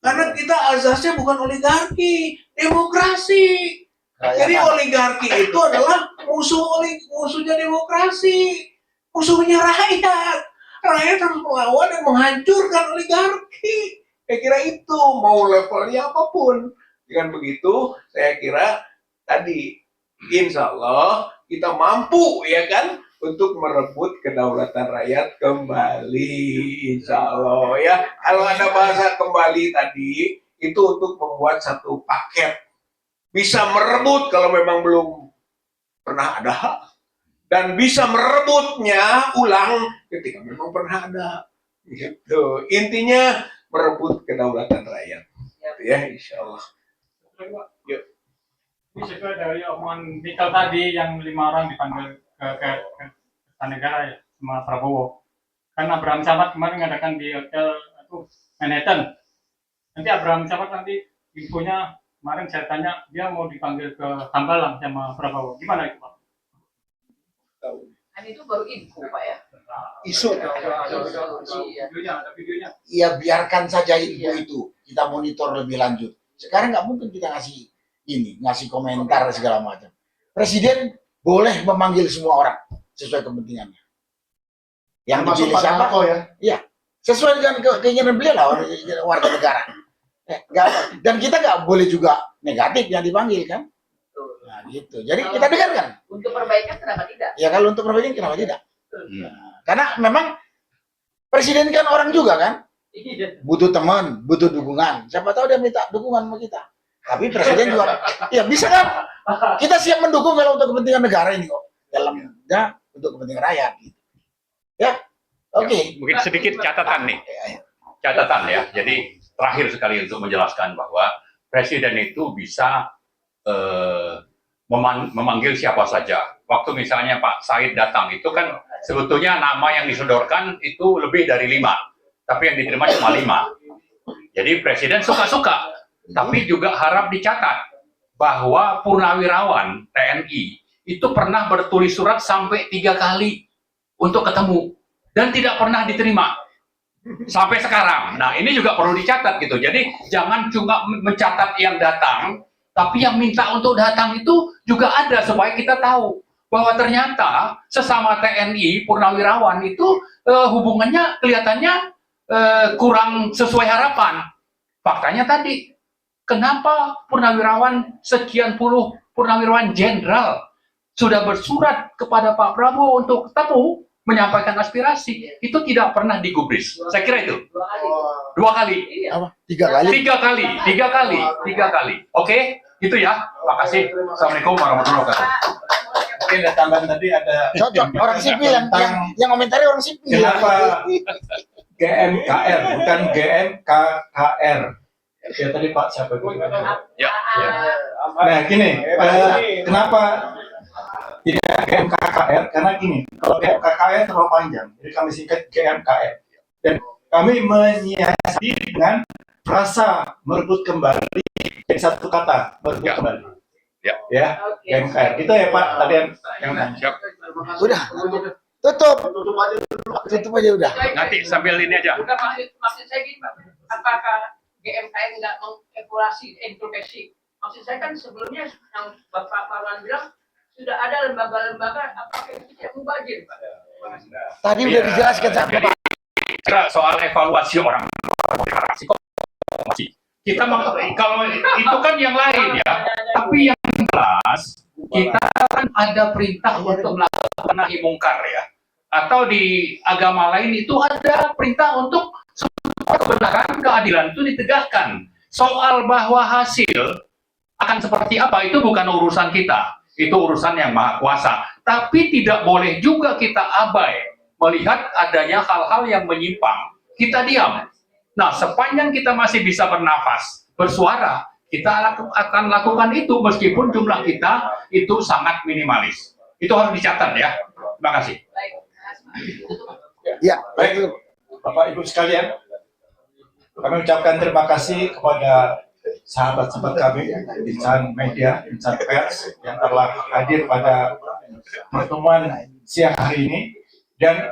Karena kita azasnya bukan oligarki, demokrasi. Jadi oligarki itu adalah musuhnya demokrasi, musuhnya rakyat. Rakyat harus melawan dan menghancurkan oligarki. Saya kira itu mau levelnya apapun. Dengan begitu, saya kira tadi insya Allah kita mampu ya kan untuk merebut kedaulatan rakyat kembali, insya Allah ya. Kalau ada bahasa kembali tadi itu untuk membuat satu paket, bisa merebut kalau memang belum pernah ada, dan bisa merebutnya ulang ketika memang pernah ada. Gitu. Intinya merebut kedaulatan rakyat, ya insya Allah. Yuk. Ini sesuai dari omongan Michael tadi yang 5 orang dipanggil ke negara ya sama Prabowo. Kan Abraham Samad kemarin mengadakan di hotel Manhattan. Nanti Abraham Samad nanti infonya kemarin saya tanya dia mau dipanggil ke Hambalang sama Prabowo. Gimana itu Pak? Kan itu baru info Pak ya. Isu. Ada videonya. Ya biarkan saja info itu, kita monitor lebih lanjut. Sekarang nggak mungkin kita ngasih komentar segala macam. Presiden boleh memanggil semua orang sesuai kepentingannya. Yang dipilih siapa? Ya? Iya, sesuai dengan keinginan beliau lah, warga negara. Dan kita nggak boleh juga negatif yang dipanggil kan? Nah, gitu. Jadi kita dengarkan. Untuk perbaikan kenapa tidak? Ya kalau untuk perbaikan kenapa tidak? Nah, karena memang presiden kan orang juga kan, butuh teman, butuh dukungan. Siapa tahu dia minta dukungan sama kita. Tapi presiden juga, ya bisa kan? Kita siap mendukung kalau untuk kepentingan negara ini kok. Dalamnya untuk kepentingan rakyat. Gitu. Ya, oke. Ya, mungkin sedikit catatan nih. Catatan ya. Jadi terakhir sekali untuk menjelaskan bahwa presiden itu bisa memanggil siapa saja. Waktu misalnya Pak Said datang itu kan sebetulnya nama yang disodorkan itu lebih dari 5. Tapi yang diterima cuma 5. Jadi presiden suka-suka. Tapi juga harap dicatat bahwa purnawirawan TNI itu pernah bertulis surat sampai 3 kali untuk ketemu dan tidak pernah diterima sampai sekarang. Nah ini juga perlu dicatat gitu. Jadi jangan cuma mencatat yang datang, tapi yang minta untuk datang itu juga ada supaya kita tahu bahwa ternyata sesama TNI purnawirawan itu hubungannya kelihatannya kurang sesuai harapan. Faktanya tadi. Kenapa purnawirawan sekian puluh purnawirawan jenderal sudah bersurat kepada Pak Prabowo untuk ketemu menyampaikan aspirasi itu tidak pernah digubris? Saya kira itu 2 kali. Apa? 3 kali? 3 kali. Oke, itu ya. Makasih. Assalamualaikum warahmatullahi wabarakatuh. Mungkin ada tambahan tadi ada Cocok orang sipil yang komentari orang sipil. Kenapa GMKR bukan GMKKR? Ya tadi Pak siapa itu? Ya. Nah gini, kenapa tidak GMKKR karena gini, kalau GMKKR terlalu panjang, jadi kami singkat GMKR. Dan kami menyiasati dengan frasa merebut kembali dari satu kata merebut kembali. Ya, GMKR. Itu ya Pak tadi yang nanya. Udah, tutup aja udah. Nanti sambil ini aja. Bukan maksud saya gini Pak, apakah GMKR nggak mengevaluasi, introspeksi? Maksud saya kan sebelumnya yang Bapak Marwan bilang sudah ada lembaga-lembaga, apakah itu tidak mubazir Pak? Tadi udah dijelaskan Jadi soal evaluasi orang kita kalau itu kan yang lain ya, tapi yang jelas kita kan ada perintah untuk melakukan nahi mungkar ya, atau di agama lain itu ada perintah untuk kebenaran keadilan itu ditegakkan. Soal bahwa hasil akan seperti apa itu bukan urusan kita, itu urusan yang maha kuasa. Tapi tidak boleh juga kita abai melihat adanya hal-hal yang menyimpang, kita diam. Nah, sepanjang kita masih bisa bernafas, bersuara, kita akan lakukan itu meskipun jumlah kita itu sangat minimalis. Itu harus dicatat ya. Terima kasih. Ya, Baik, Bapak Ibu sekalian, kami ucapkan terima kasih kepada sahabat-sahabat kami, insan media, insan pers yang telah hadir pada pertemuan siang hari ini, dan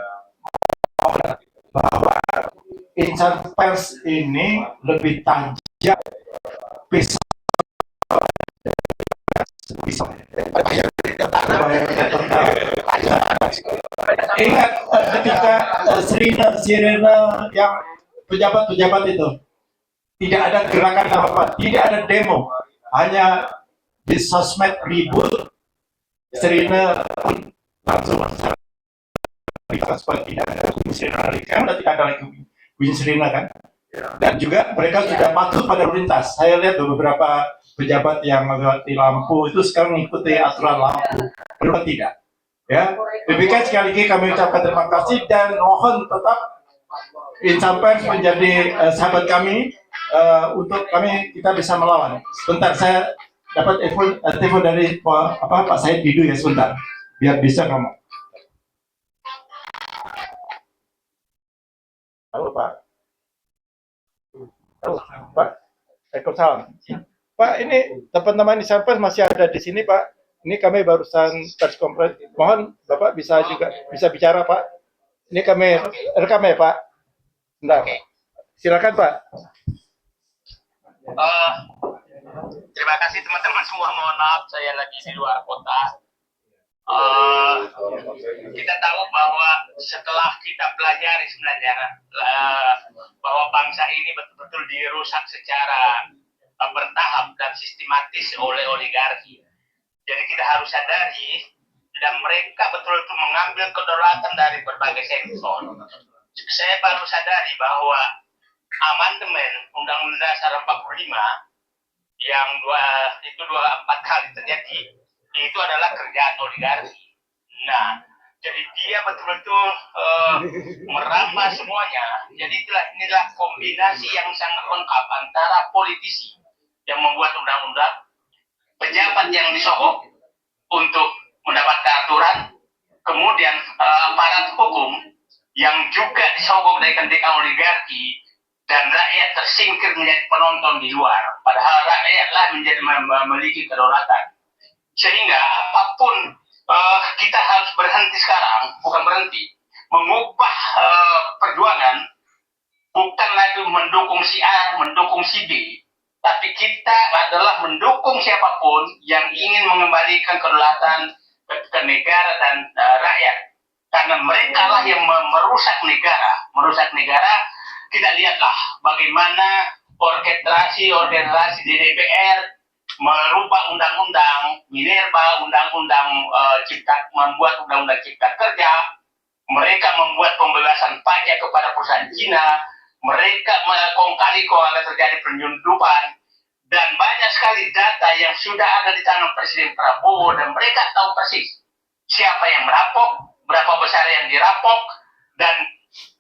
bahwa insan pers ini lebih tajam pisau ingat ketika sirene yang pejabat-pejabat itu tidak ada gerakan apa-apa, tidak ada demo, hanya di sosmed ribut, sirene langsung supaya tidak ada bunyi sirene, kan udah tidak ada lagi bunyi sirene kan, dan juga mereka sudah patuh pada lintas. Saya lihat beberapa pejabat yang melewati lampu itu sekarang mengikuti aturan lampu, perlu tidak? Ya, demikian sekali lagi kami ucapkan terima kasih dan mohon tetap insan pers menjadi sahabat kami untuk kita bisa melawan. Sebentar saya dapat telepon dari Pak Said Didu ya, sebentar biar bisa ngomong. Halo Pak. Halo Pak. Waalaikumsalam. Pak, ini teman-teman insan pers masih ada di sini Pak. Ini kami barusan pers konferensi. Mohon Bapak bisa juga bisa bicara Pak. Ini kami rekam ya Pak. Bentar. Silakan Pak. Terima kasih teman-teman semua. Mohon maaf saya lagi di luar kota. Kita tahu bahwa setelah kita pelajari sebenarnya bahwa bangsa ini betul-betul dirusak secara bertahap dan sistematis oleh oligarki. Jadi kita harus sadari dan mereka betul-betul mengambil kedaulatan dari berbagai sektor. Saya baru sadari bahwa amandemen Undang-Undang Dasar 45 yang 24 kali terjadi itu adalah kerjaan oligarki. Nah, jadi dia betul-betul merambah semuanya. Jadi inilah kombinasi yang sangat lengkap antara politisi yang membuat undang-undang, pejabat yang disogok untuk mendapatkan aturan, kemudian aparat hukum yang juga disogok dari kentekan oligarki, dan rakyat tersingkir menjadi penonton di luar. Padahal rakyatlah menjadi memiliki kedaulatan. Sehingga apapun kita harus berhenti sekarang, bukan berhenti, mengubah perjuangan, bukan lagi mendukung si A, mendukung si B, tapi kita adalah mendukung siapapun yang ingin mengembalikan kedaulatan ke negara dan rakyat. Karena mereka lah yang merusak negara. Merusak negara, kita lihatlah bagaimana orkestrasi di DPR merubah undang-undang Minerba, undang-undang membuat undang-undang cipta kerja. Mereka membuat pembebasan pajak kepada perusahaan Cina. Mereka kong kali ada terjadi penyelundupan, dan banyak sekali data yang sudah ada di tangan Presiden Prabowo, dan mereka tahu persis siapa yang merampok, berapa besar yang dirampok, dan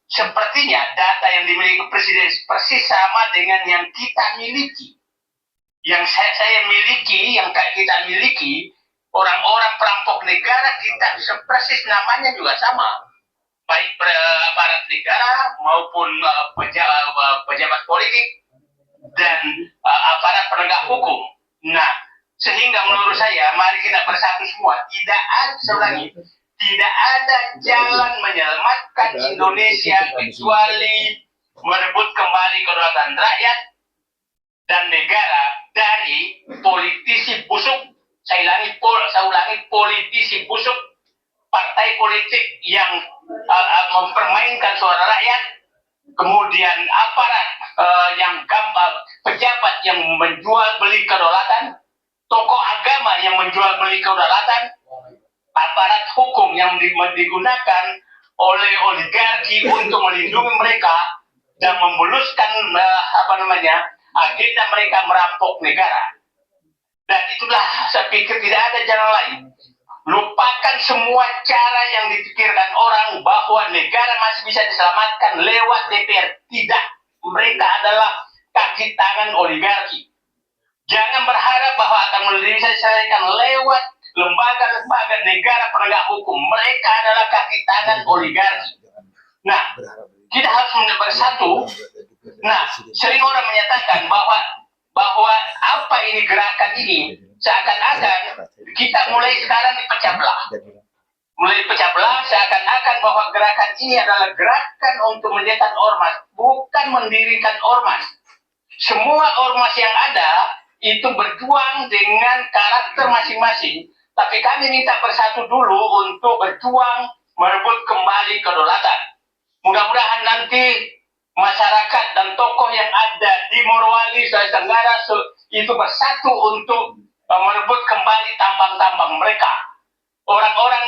sepertinya data yang dimiliki Presiden persis sama dengan yang kita miliki. Yang saya miliki, yang kita miliki, orang-orang perampok negara kita, persis namanya juga sama. Baik aparat negara maupun pejabat politik dan aparat penegak hukum. Nah, sehingga menurut saya, mari kita bersatu semua. Tidak ada jalan menyelamatkan Indonesia kecuali merebut kembali kedaulatan rakyat dan negara dari politisi busuk. Saya ulangi, politisi busuk, partai politik yang mempermainkan suara rakyat, kemudian aparat yang pejabat yang menjual beli kedaulatan, tokoh agama yang menjual beli kedaulatan, aparat hukum yang digunakan oleh oligarki untuk melindungi mereka dan membuluskan agenda mereka merampok negara. Dan itulah saya pikir tidak ada jalan lain. Lupakan semua cara yang dipikirkan orang bahwa negara masih bisa diselamatkan lewat DPR. Tidak, mereka adalah kaki tangan oligarki. Jangan berharap bahwa akan bisa diselesaikan lewat lembaga-lembaga negara penegak hukum. Mereka adalah kaki tangan oligarki. Nah, kita harus bersatu. Nah, sering orang menyatakan bahwa apa ini gerakan ini seakan-akan kita mulai sekarang dipecah belah. Mulai dipecah belah seakan-akan bahwa gerakan ini adalah gerakan untuk mendirikan ormas, bukan mendirikan ormas. Semua ormas yang ada itu berjuang dengan karakter masing-masing, tapi kami minta bersatu dulu untuk berjuang merebut kembali kedaulatan. Mudah-mudahan nanti masyarakat dan tokoh yang ada di Morowali, Sulawesi Tenggara itu bersatu untuk merebut kembali tambang-tambang mereka. Orang-orang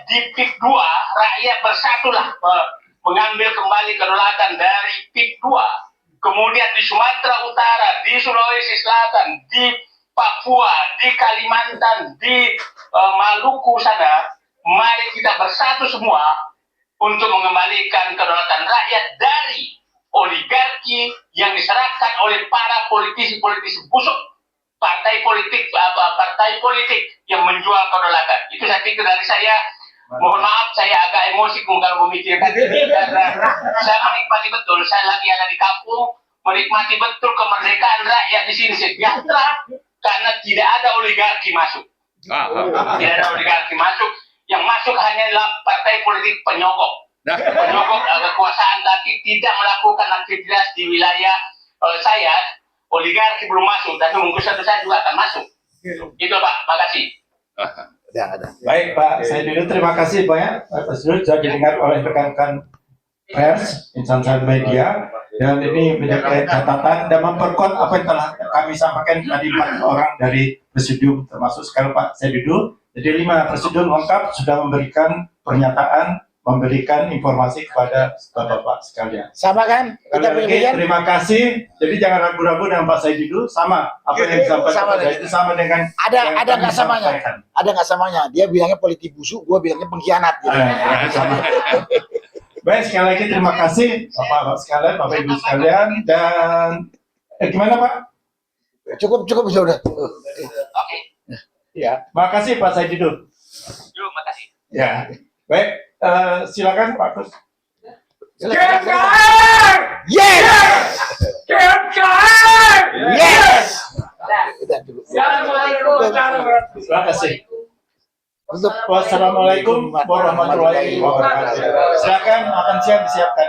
di PIK 2, rakyat bersatulah mengambil kembali kedaulatan dari PIK 2. Kemudian di Sumatera Utara, di Sulawesi Selatan, di Papua, di Kalimantan, di Maluku sana, mari kita bersatu semua untuk mengembalikan kedaulatan rakyat dari oligarki yang diserahkan oleh para politisi-politisi busuk, partai politik yang menjual kedaulatan. Itu saya pikir dari saya. Mohon maaf, saya agak emosi kalau memikirkan ini karena saya menikmati betul. Saya lagi ada di kampung, menikmati betul kemerdekaan rakyat di sini sejahtera karena tidak ada oligarki masuk. Tidak ada oligarki masuk. Yang masuk hanyalah partai politik penyokong kekuasaan, tapi tidak melakukan aktivitas di wilayah saya. Oligarki belum masuk, tapi mungkin suatu saat juga akan masuk. Itu Pak, makasih. Baik Pak Saididu, terima kasih banyak Pak Presiden sudah didengar oleh rekan-rekan pers, insan media, dan ini menjadi catatan dan memperkuat apa yang telah kami sampaikan tadi 4 orang dari Presidium, termasuk sekarang Pak Saididu. Jadi 5 Presidium lengkap sudah memberikan pernyataan, memberikan informasi kepada Bapak sekalian. Sama kan? Kita Lagi, terima kasih. Jadi jangan ragu-ragu dengan Pak Saididu, sama apa yang disampaikan Pak Saididu sama dengan ada nggak samanya? Ada nggak samanya? Dia bilangnya politik busuk, gua bilangnya pengkhianat. Gitu. Sama. Baik, sekali lagi terima kasih Bapak sekalian, Bapak Ibu sekalian, dan gimana Pak? Cukup sudah. Oke. Ya, makasih Pak Saididu. Yuk, makasih. Ya, baik, silakan Pak Kus. KMKR! Yes! KMKR! Yes! Terima kasih. Wassalamualaikum warahmatullahi wabarakatuh. Silakan makan siang disiapkan.